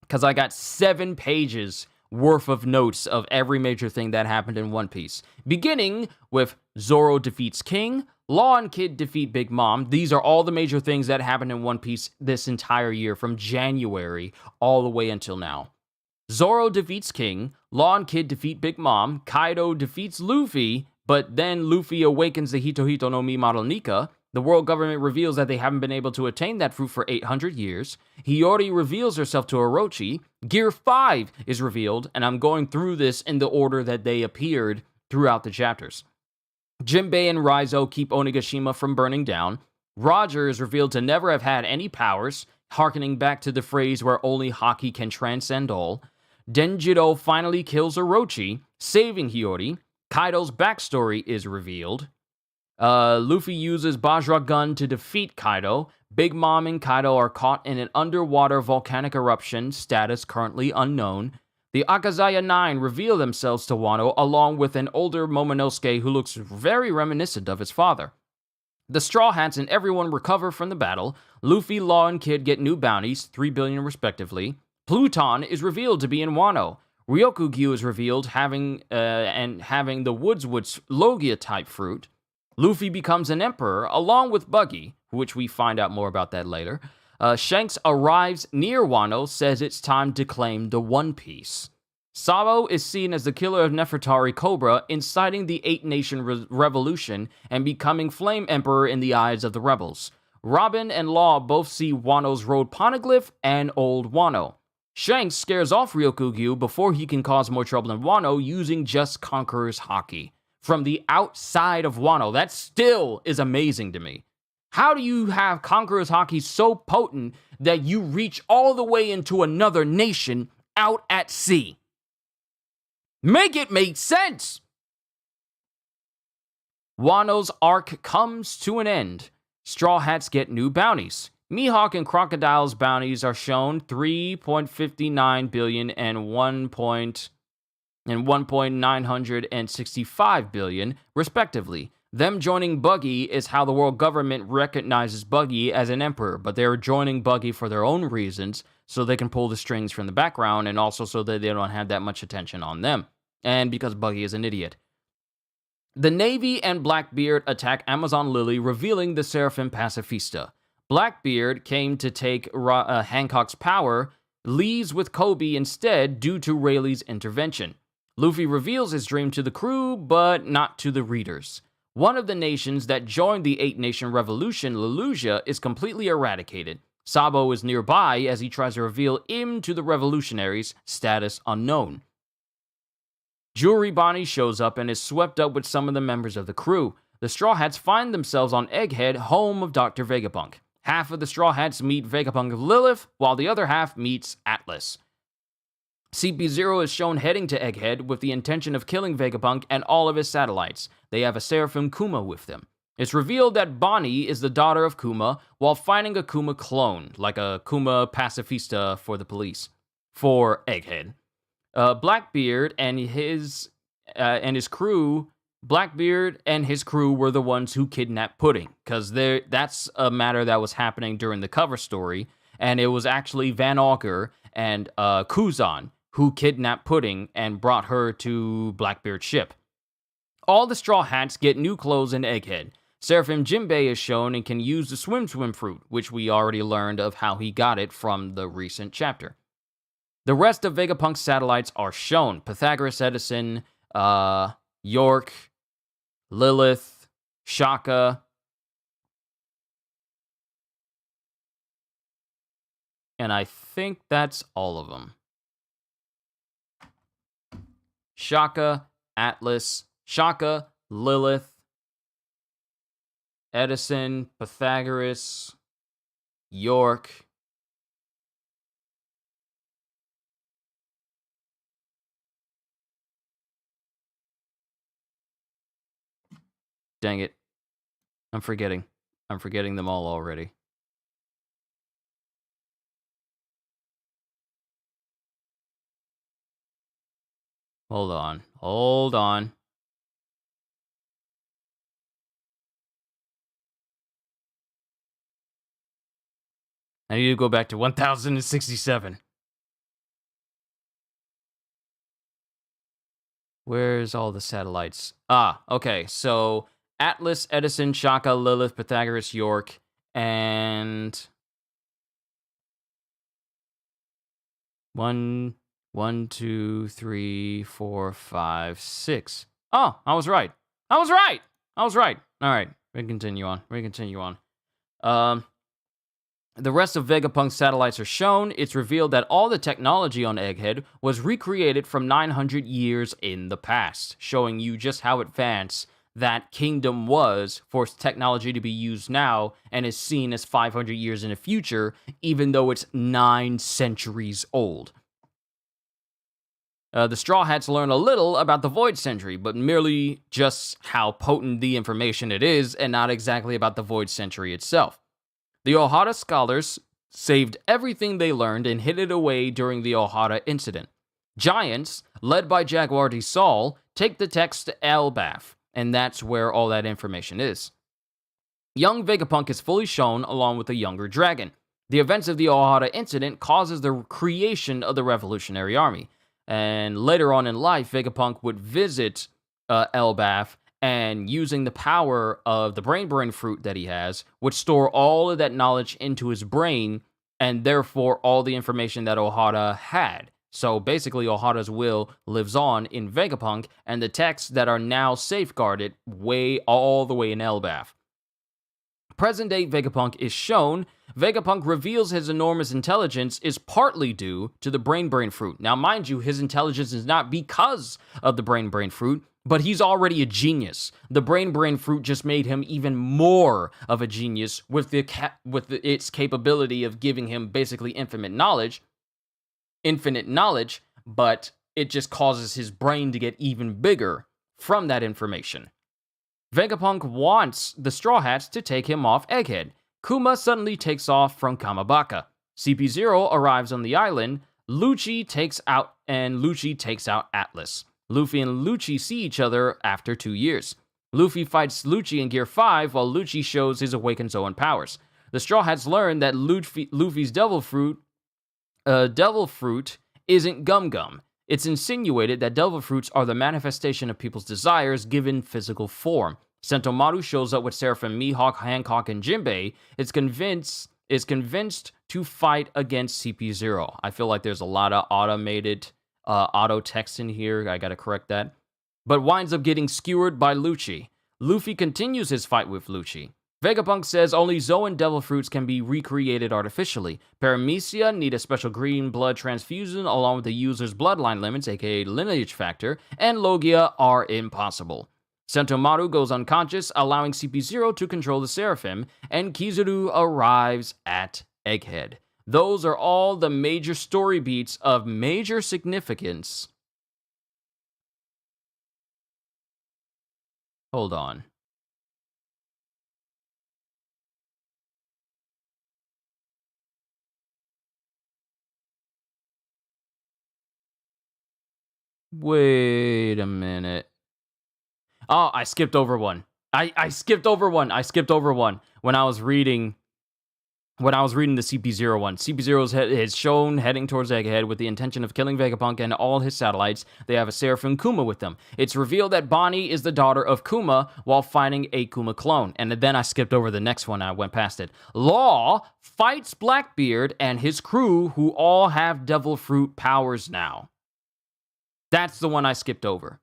A: because I got 7 pages worth of notes of every major thing that happened in One Piece. Beginning with Zoro defeats King, Law and Kid defeat Big Mom. These are all the major things that happened in One Piece this entire year, from January all the way until now. Zoro defeats King, Law and Kid defeat Big Mom, Kaido defeats Luffy, but then Luffy awakens the Hito Hito no Mi model Nika. The world government reveals that they haven't been able to attain that fruit for 800 years. Hiyori reveals herself to Orochi. Gear 5 is revealed, and I'm going through this in the order that they appeared throughout the chapters. Jinbei and Raizo keep Onigashima from burning down. Roger is revealed to never have had any powers, harkening back to the phrase where only Haki can transcend all. Denjiro finally kills Orochi, saving Hiyori. Kaido's backstory is revealed. Luffy uses Bajra Gun to defeat Kaido. Big Mom and Kaido are caught in an underwater volcanic eruption, status currently unknown. The Akazaya 9 reveal themselves to Wano, along with an older Momonosuke who looks very reminiscent of his father. The Straw Hats and everyone recover from the battle. Luffy, Law, and Kid get new bounties, 3 billion respectively. Pluton is revealed to be in Wano. Ryokugyu is revealed having the Woodswood's Logia-type fruit. Luffy becomes an emperor, along with Buggy, which we find out more about that later. Shanks arrives near Wano, says it's time to claim the One Piece. Sabo is seen as the killer of Nefertari Cobra, inciting the 8-Nation Revolution and becoming Flame Emperor in the eyes of the rebels. Robin and Law both see Wano's road poneglyph and Old Wano. Shanks scares off Ryokugyu before he can cause more trouble in Wano using just Conqueror's Haki. From the outside of Wano, that still is amazing to me. How do you have Conqueror's Haki so potent that you reach all the way into another nation out at sea? Make it make sense! Wano's arc comes to an end. Straw Hats get new bounties. Mihawk and Crocodile's bounties are shown 3.59 billion and 1.965 billion, respectively. Them joining Buggy is how the world government recognizes Buggy as an emperor, but they're joining Buggy for their own reasons, so they can pull the strings from the background, and also so that they don't have that much attention on them. And because Buggy is an idiot. The Navy and Blackbeard attack Amazon Lily, revealing the Seraphim Pacifista. Blackbeard came to take Hancock's power, leaves with Kobe instead due to Rayleigh's intervention. Luffy reveals his dream to the crew, but not to the readers. One of the nations that joined the 8-Nation Revolution, Lelusia, is completely eradicated. Sabo is nearby as he tries to reveal him to the revolutionaries, status unknown. Jewelry Bonnie shows up and is swept up with some of the members of the crew. The Straw Hats find themselves on Egghead, home of Dr. Vegapunk. Half of the Straw Hats meet Vegapunk and Lilith, while the other half meets Atlas. CP0 is shown heading to Egghead with the intention of killing Vegapunk and all of his satellites. They have a Seraphim Kuma with them. It's revealed that Bonnie is the daughter of Kuma while finding a Kuma clone, like a Kuma pacifista for the police, for Egghead. Blackbeard and his crew were the ones who kidnapped Pudding, because that's a matter that was happening during the cover story, and it was actually Van Auker and Kuzan who kidnapped Pudding and brought her to Blackbeard's ship. All the Straw Hats get new clothes in Egghead. Seraphim Jinbei is shown and can use the Swim fruit, which we already learned of how he got it from the recent chapter. The rest of Vegapunk's satellites are shown. Pythagoras Edison, York, Lilith, Shaka, and I think that's all of them. Shaka, Atlas, Shaka, Lilith, Edison, Pythagoras, York. Dang it. I'm forgetting them all already. Hold on. I need to go back to 1067. Where's all the satellites? Okay, so Atlas, Edison, Shaka, Lilith, Pythagoras, York, and 1, 2, 3, 4, 5, 6. Oh, I was right. All right, we can continue on. The rest of Vegapunk's satellites are shown. It's revealed that all the technology on Egghead was recreated from 900 years in the past, showing you just how advanced that kingdom was for technology to be used now and is seen as 500 years in the future, even though it's 9 centuries old. The Straw Hats learn a little about the Void Century, but merely just how potent the information it is, and not exactly about the Void Century itself. The Ohara scholars saved everything they learned and hid it away during the Ohara incident. Giants, led by Jaguar de Sol, take the text to Elbaf, and that's where all that information is. Young Vegapunk is fully shown along with a younger dragon. The events of the Ohara incident causes the creation of the Revolutionary Army, and later on in life, Vegapunk would visit Elbaf, and using the power of the brain fruit that he has, would store all of that knowledge into his brain, and therefore all the information that Ohara had. So basically, Ohara's will lives on in Vegapunk, and the texts that are now safeguarded all the way in Elbaf. Present-day Vegapunk is shown. Vegapunk reveals his enormous intelligence is partly due to the brain fruit. Now, mind you, his intelligence is not because of the brain fruit, but he's already a genius. The brain fruit just made him even more of a genius with its capability of giving him basically infinite knowledge, but it just causes his brain to get even bigger from that information. Vegapunk wants the Straw Hats to take him off Egghead. Kuma suddenly takes off from Kamabaka. CP0 arrives on the island. Lucci takes out Atlas. Luffy and Lucci see each other after 2 years. Luffy fights Lucci in Gear 5 while Lucci shows his awakened Zoan powers. The Straw Hats learn that Luffy's Devil Fruit devil fruit isn't Gum Gum. It's insinuated that devil fruits are the manifestation of people's desires given physical form. Sentomaru shows up with Seraphim, Mihawk, Hancock, and Jinbei. Is convinced to fight against CP0. I feel like there's a lot of automated auto text in here. I gotta correct that. But winds up getting skewered by Lucci. Luffy continues his fight with Lucci. Vegapunk says only Zoan devil fruits can be recreated artificially. Paramecia need a special green blood transfusion along with the user's bloodline limits, aka lineage factor, and Logia are impossible. Sentomaru goes unconscious, allowing CP0 to control the Seraphim, and Kizaru arrives at Egghead. Those are all the major story beats of major significance. Hold on. Wait a minute. Oh, I skipped over one. I skipped over one. When I was reading the CP0 one. CP0 is shown heading towards Egghead with the intention of killing Vegapunk and all his satellites. They have a Seraphim Kuma with them. It's revealed that Bonnie is the daughter of Kuma while fighting a Kuma clone. And then I skipped over the next one. I went past it. Law fights Blackbeard and his crew, who all have devil fruit powers now. That's the one I skipped over.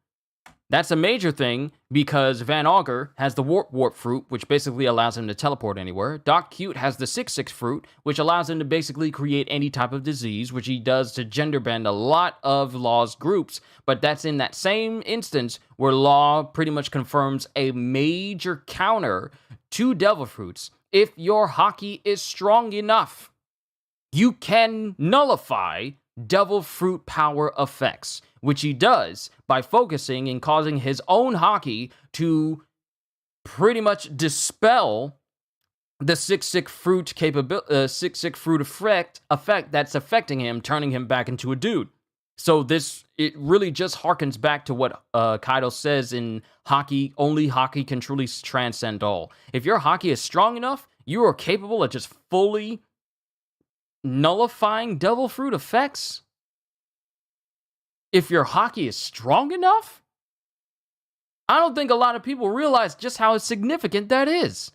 A: That's a major thing because Van Augur has the Warp fruit, which basically allows him to teleport anywhere. Doc Cute has the 6-6 fruit, which allows him to basically create any type of disease, which he does to gender bend a lot of Law's groups. But that's in that same instance where Law pretty much confirms a major counter to devil fruits. If your Haki is strong enough, you can nullify devil fruit power effects, which he does by focusing and causing his own Haki to pretty much dispel the 6-6 fruit effect that's affecting him, turning him back into a dude. So it really just harkens back to what Kaido says in Haki. Only Haki can truly transcend all. If your Haki is strong enough, you are capable of just fully nullifying devil fruit effects. If your Haki is strong enough? I don't think a lot of people realize just how significant that is.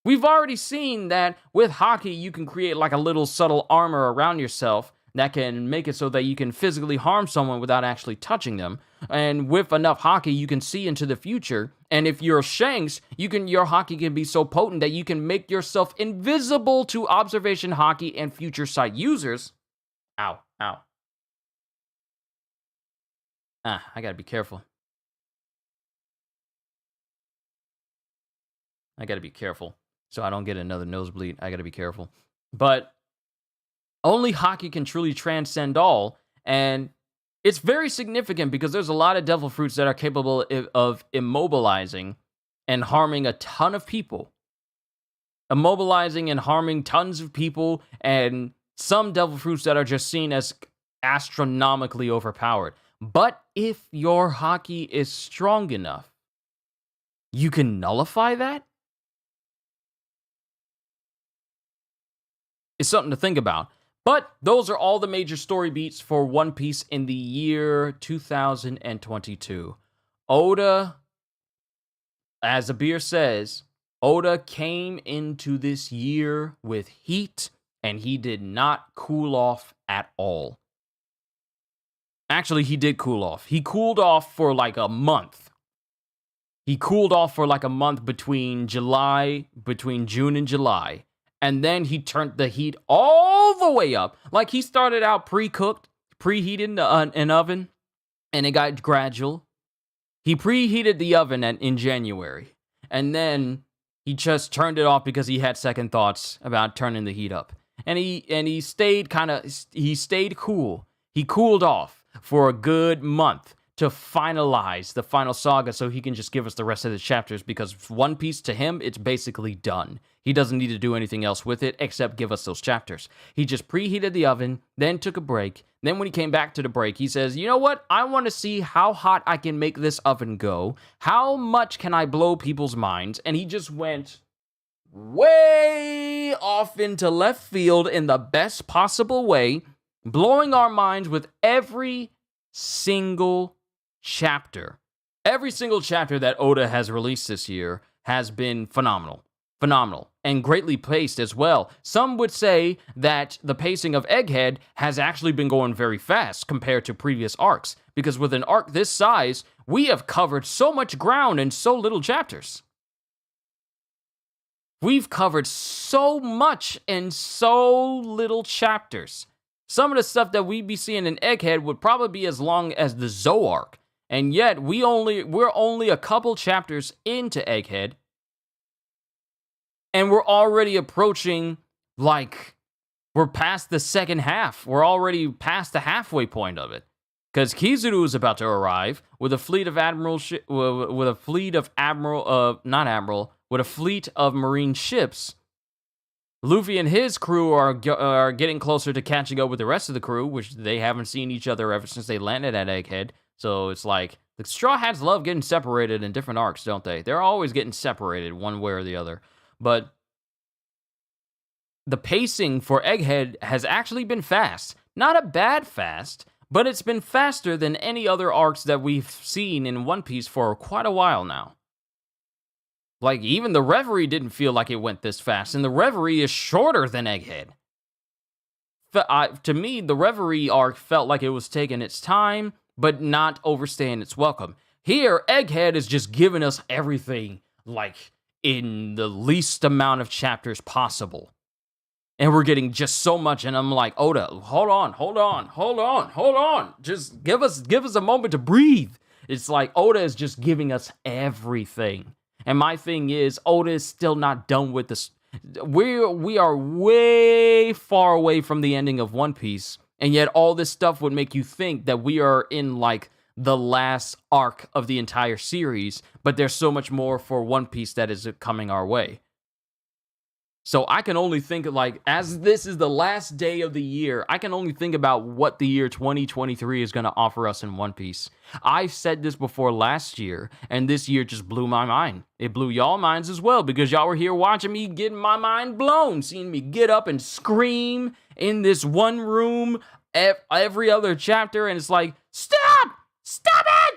A: We've already seen that with Haki, you can create like a little subtle armor around yourself that can make it so that you can physically harm someone without actually touching them. And with enough Haki, you can see into the future. And if you're Shanks, your Haki can be so potent that you can make yourself invisible to observation Haki and future sight users. Ow, ow. I gotta be careful. So I don't get another nosebleed. I gotta be careful. But only Haki can truly transcend all, and it's very significant because there's a lot of devil fruits that are capable of immobilizing and harming a ton of people. Immobilizing and harming tons of people, and some devil fruits that are just seen as astronomically overpowered. But if your Haki is strong enough, you can nullify that? It's something to think about. But those are all the major story beats for One Piece in the year 2022. Oda, as Abir says, Oda came into this year with heat, and he did not cool off at all. Actually, he did cool off. He cooled off for like a month. Between June and July. And then he turned the heat all the way up. Like he started out pre-cooked, preheated in an oven, and it got gradual. He preheated the oven in January. And then he just turned it off because he had second thoughts about turning the heat up. And he stayed cool. He cooled off for a good month to finalize the final saga so he can just give us the rest of the chapters, because One Piece, to him, it's basically done. He doesn't need to do anything else with it except give us those chapters. He just preheated the oven, then took a break. Then when he came back to the break, he says, you know what? I want to see how hot I can make this oven go. How much can I blow people's minds? And he just went way off into left field in the best possible way. blowing our minds with every single chapter. Every single chapter that Oda has released this year has been phenomenal. Phenomenal. And greatly paced as well. Some would say that the pacing of Egghead has actually been going very fast compared to previous arcs. Because with an arc this size, we have covered so much ground in so little chapters. We've covered so much in so little chapters. Some of the stuff that we'd be seeing in Egghead would probably be as long as the Zou arc. And yet, we're only a couple chapters into Egghead. And we're already approaching, like, we're past the second half. We're already past the halfway point of it. Because Kizaru is about to arrive with a fleet of with a fleet of marine ships. Luffy and his crew are getting closer to catching up with the rest of the crew, which they haven't seen each other ever since they landed at Egghead. So it's like, the Straw Hats love getting separated in different arcs, don't they? They're always getting separated one way or the other. But the pacing for Egghead has actually been fast. Not a bad fast, but it's been faster than any other arcs that we've seen in One Piece for quite a while now. Like, even the Reverie didn't feel like it went this fast, and the Reverie is shorter than Egghead. To me, the Reverie arc felt like it was taking its time, but not overstaying its welcome. Here, Egghead is just giving us everything, like, in the least amount of chapters possible. And we're getting just so much, and I'm like, Oda, hold on. Just give us a moment to breathe. It's like Oda is just giving us everything. And my thing is, Oda is still not done with this. We are way far away from the ending of One Piece, and yet all this stuff would make you think that we are in, like, the last arc of the entire series, but there's so much more for One Piece that is coming our way. So I can only think, like, as this is the last day of the year, I can only think about what the year 2023 is going to offer us in One Piece. I've said this before last year, and this year just blew my mind. It blew y'all minds as well, because y'all were here watching me getting my mind blown, seeing me get up and scream in this one room every other chapter, and it's like, stop it,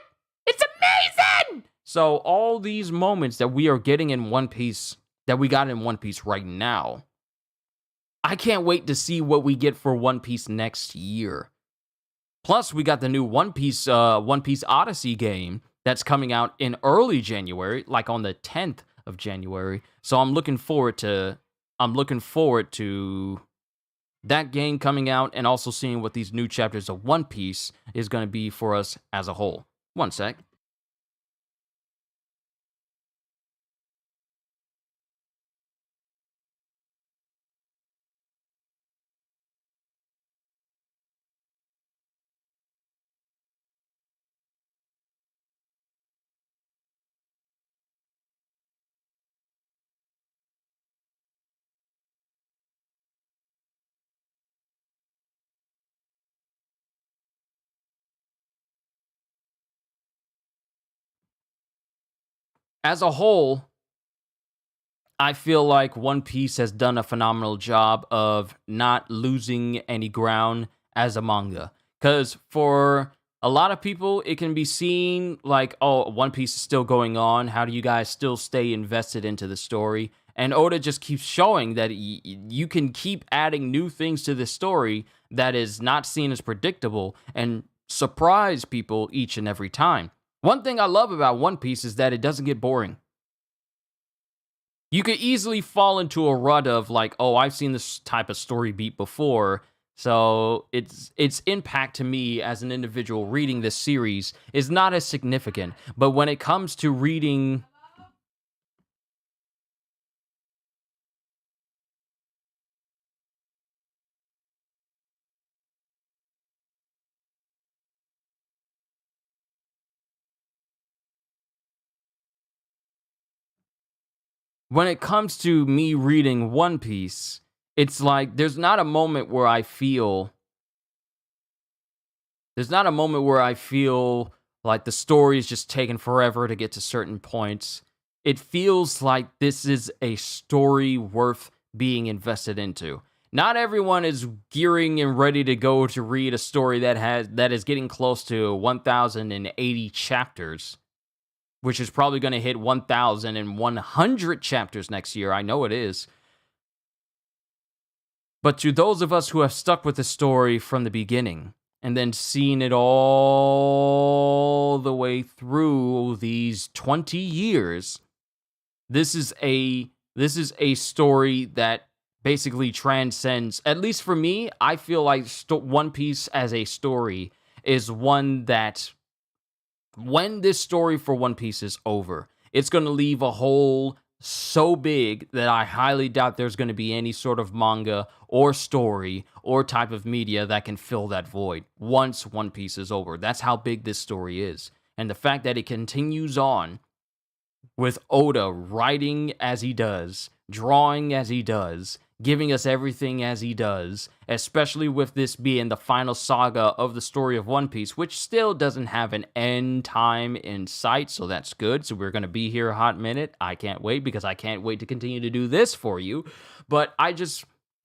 A: it's amazing. So all these moments that we are getting in One Piece, that we got in One Piece right now, I can't wait to see what we get for One Piece next year. Plus, we got the new One Piece Odyssey game that's coming out in early January, like on the 10th of January. So I'm looking forward to that game coming out, and also seeing what these new chapters of One Piece is going to be for us as a whole. One sec. As a whole, I feel like One Piece has done a phenomenal job of not losing any ground as a manga. Because for a lot of people, it can be seen like, oh, One Piece is still going on. How do you guys still stay invested into the story? And Oda just keeps showing that you can keep adding new things to the story that is not seen as predictable and surprise people each and every time. One thing I love about One Piece is that it doesn't get boring. You could easily fall into a rut of like, oh, I've seen this type of story beat before, so its impact to me as an individual reading this series is not as significant. But when it comes to reading... When it comes to me reading One Piece, it's like there's not a moment where I feel like the story is just taking forever to get to certain points. It feels like this is a story worth being invested into. Not everyone is gearing and ready to go to read a story that is getting close to 1,080 chapters, which is probably going to hit 1,100 chapters next year. I know it is. But to those of us who have stuck with the story from the beginning and then seen it all the way through these 20 years, this is a story that basically transcends, at least for me. I feel like One Piece as a story is one that, when this story for One Piece is over, it's going to leave a hole so big that I highly doubt there's going to be any sort of manga or story or type of media that can fill that void once One Piece is over. That's how big this story is. And the fact that it continues on with Oda writing as he does, drawing as he does, giving us everything as he does, especially with this being the final saga of the story of One Piece, which still doesn't have an end time in sight, so that's good. So we're going to be here a hot minute. I can't wait, because I can't wait to continue to do this for you. But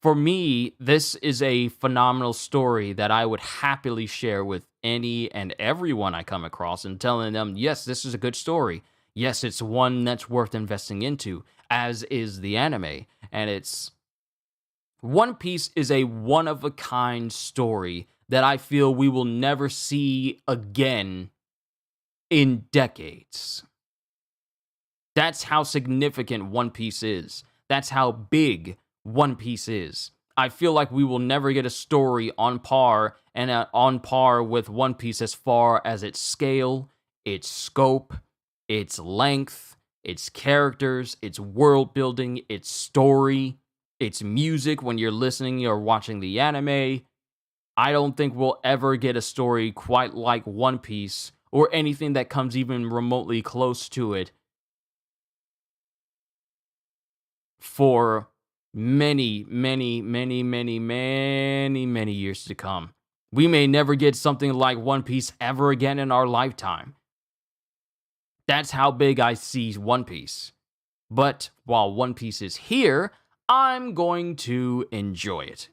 A: for me, this is a phenomenal story that I would happily share with any and everyone I come across, and telling them, yes, this is a good story. Yes, it's one that's worth investing into, as is the anime. And One Piece is a one-of-a-kind story that I feel we will never see again in decades. That's how significant One Piece is. That's how big One Piece is. I feel like we will never get a story on par with One Piece as far as its scale, its scope, its length, its characters, its world building, its story, its music when you're listening or watching the anime. I don't think we'll ever get a story quite like One Piece, or anything that comes even remotely close to it, for many, many, many, many, many, many years to come. We may never get something like One Piece ever again in our lifetime. That's how big I see One Piece. But while One Piece is here, I'm going to enjoy it.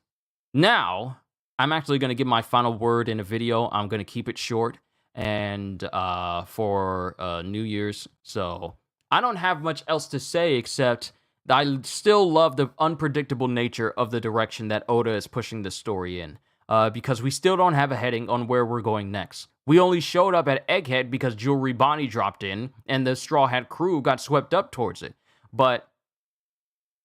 A: Now, I'm actually going to give my final word in a video. I'm going to keep it short and for New Year's. So I don't have much else to say, except I still love the unpredictable nature of the direction that Oda is pushing the story in. Because we still don't have a heading on where we're going next. We only showed up at Egghead because Jewelry Bonnie dropped in, and the Straw Hat crew got swept up towards it. But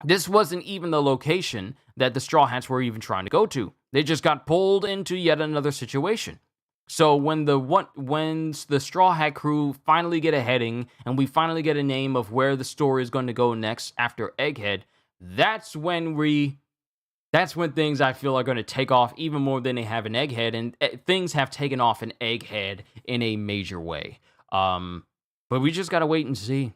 A: this wasn't even the location that the Straw Hats were even trying to go to. They just got pulled into yet another situation. So when the Straw Hat crew finally get a heading, and we finally get a name of where the story is going to go next after Egghead, that's when things I feel are going to take off even more than they have in Egghead, and things have taken off in Egghead in a major way. But we just gotta wait and see.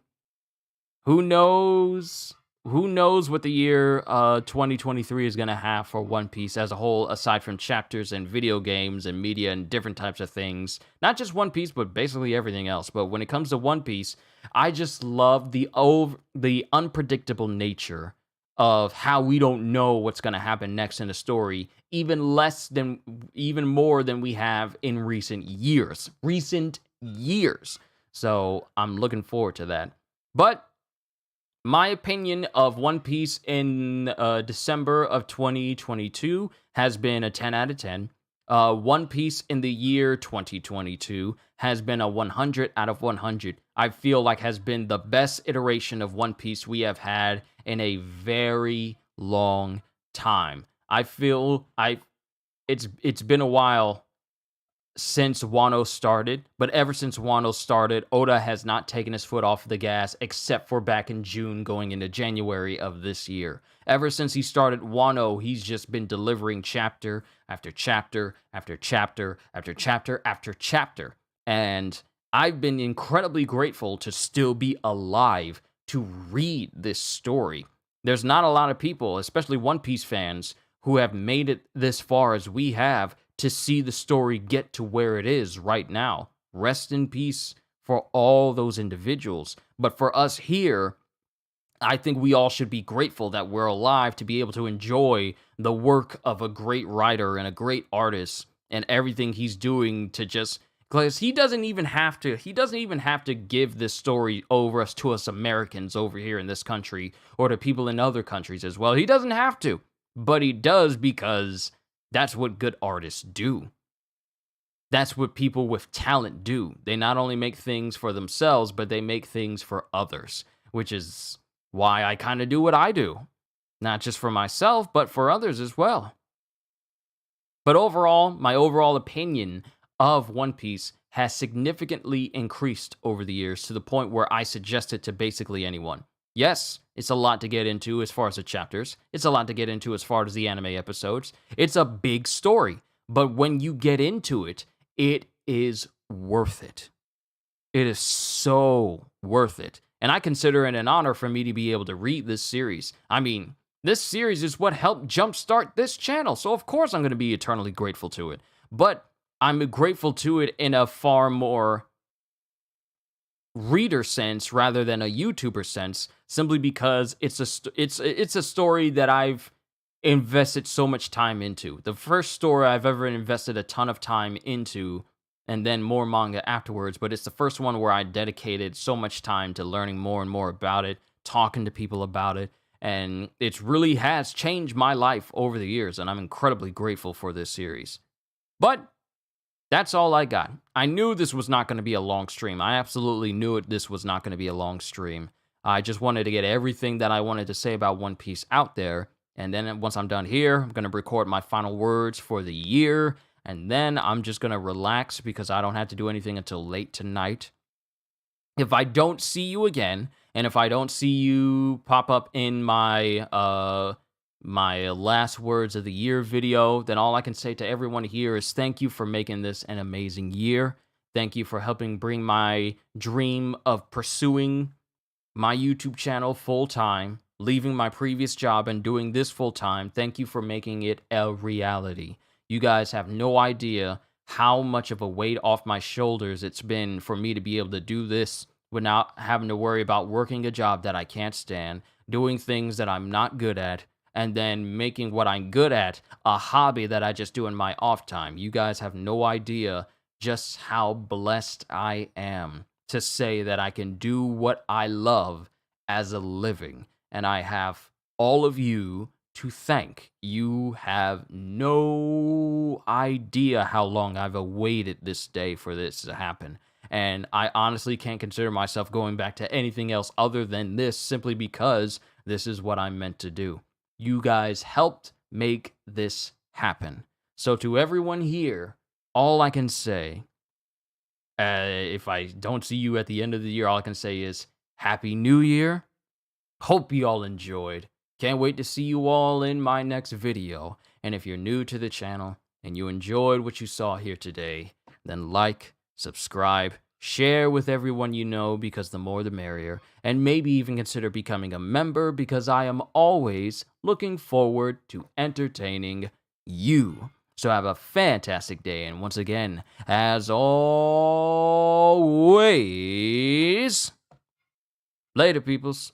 A: Who knows? Who knows what the year 2023 is gonna have for One Piece as a whole, aside from chapters and video games and media and different types of things. Not just One Piece, but basically everything else. But when it comes to One Piece, I just love the unpredictable nature of how we don't know what's going to happen next in the story, even more than we have in recent years. So I'm looking forward to that. But my opinion of One Piece in December of 2022 has been a 10 out of 10. One Piece in the year 2022 has been a 100 out of 100. I feel like has been the best iteration of One Piece we have had in a very long time. I feel it's been a while since Wano started, but ever since Wano started, Oda has not taken his foot off the gas, except for back in June going into January of this year. Ever since he started Wano, he's just been delivering chapter after chapter after chapter after chapter after chapter. And I've been incredibly grateful to still be alive to read this story. There's not a lot of people, especially One Piece fans, who have made it this far as we have to see the story get to where it is right now. Rest in peace for all those individuals. But for us here, I think we all should be grateful that we're alive to be able to enjoy the work of a great writer and a great artist and everything he's doing to just because he doesn't even have to give this story over to us Americans over here in this country or to people in other countries as well. He doesn't have to, but he does because that's what good artists do. That's what people with talent do. They not only make things for themselves, but they make things for others, which is why I kind of do what I do. Not just for myself, but for others as well. But overall, my overall opinion of One Piece has significantly increased over the years to the point where I suggest it to basically anyone. Yes, it's a lot to get into as far as the chapters. It's a lot to get into as far as the anime episodes. It's a big story. But when you get into it, it is worth it. It is so worth it. And I consider it an honor for me to be able to read this series. I mean, this series is what helped jumpstart this channel, so of course I'm going to be eternally grateful to it. But I'm grateful to it in a far more reader sense rather than a YouTuber sense, simply because it's a story that I've invested so much time into. The first story I've ever invested a ton of time into, and then more manga afterwards, but it's the first one where I dedicated so much time to learning more and more about it, talking to people about it, and it really has changed my life over the years, and I'm incredibly grateful for this series. But that's all I got. I knew this was not going to be a long stream. I absolutely knew this was not going to be a long stream. I just wanted to get everything that I wanted to say about One Piece out there, and then once I'm done here, I'm going to record my final words for the year, and then I'm just going to relax because I don't have to do anything until late tonight. If I don't see you again, and if I don't see you pop up in my my last words of the year video, then all I can say to everyone here is thank you for making this an amazing year. Thank you for helping bring my dream of pursuing my YouTube channel full-time, leaving my previous job and doing this full-time. Thank you for making it a reality. You guys have no idea how much of a weight off my shoulders it's been for me to be able to do this without having to worry about working a job that I can't stand, doing things that I'm not good at, and then making what I'm good at a hobby that I just do in my off time. You guys have no idea just how blessed I am to say that I can do what I love as a living. And I have all of you to thank. You have no idea how long I've awaited this day for this to happen. And I honestly can't consider myself going back to anything else other than this, simply because this is what I'm meant to do. You guys helped make this happen. So to everyone here, all I can say, if I don't see you at the end of the year, all I can say is Happy New Year. Hope you all enjoyed. Can't wait to see you all in my next video. And if you're new to the channel and you enjoyed what you saw here today, then like, subscribe, share with everyone you know, because the more the merrier, and maybe even consider becoming a member, because I am always looking forward to entertaining you. So have a fantastic day, and once again, as always, later, peoples.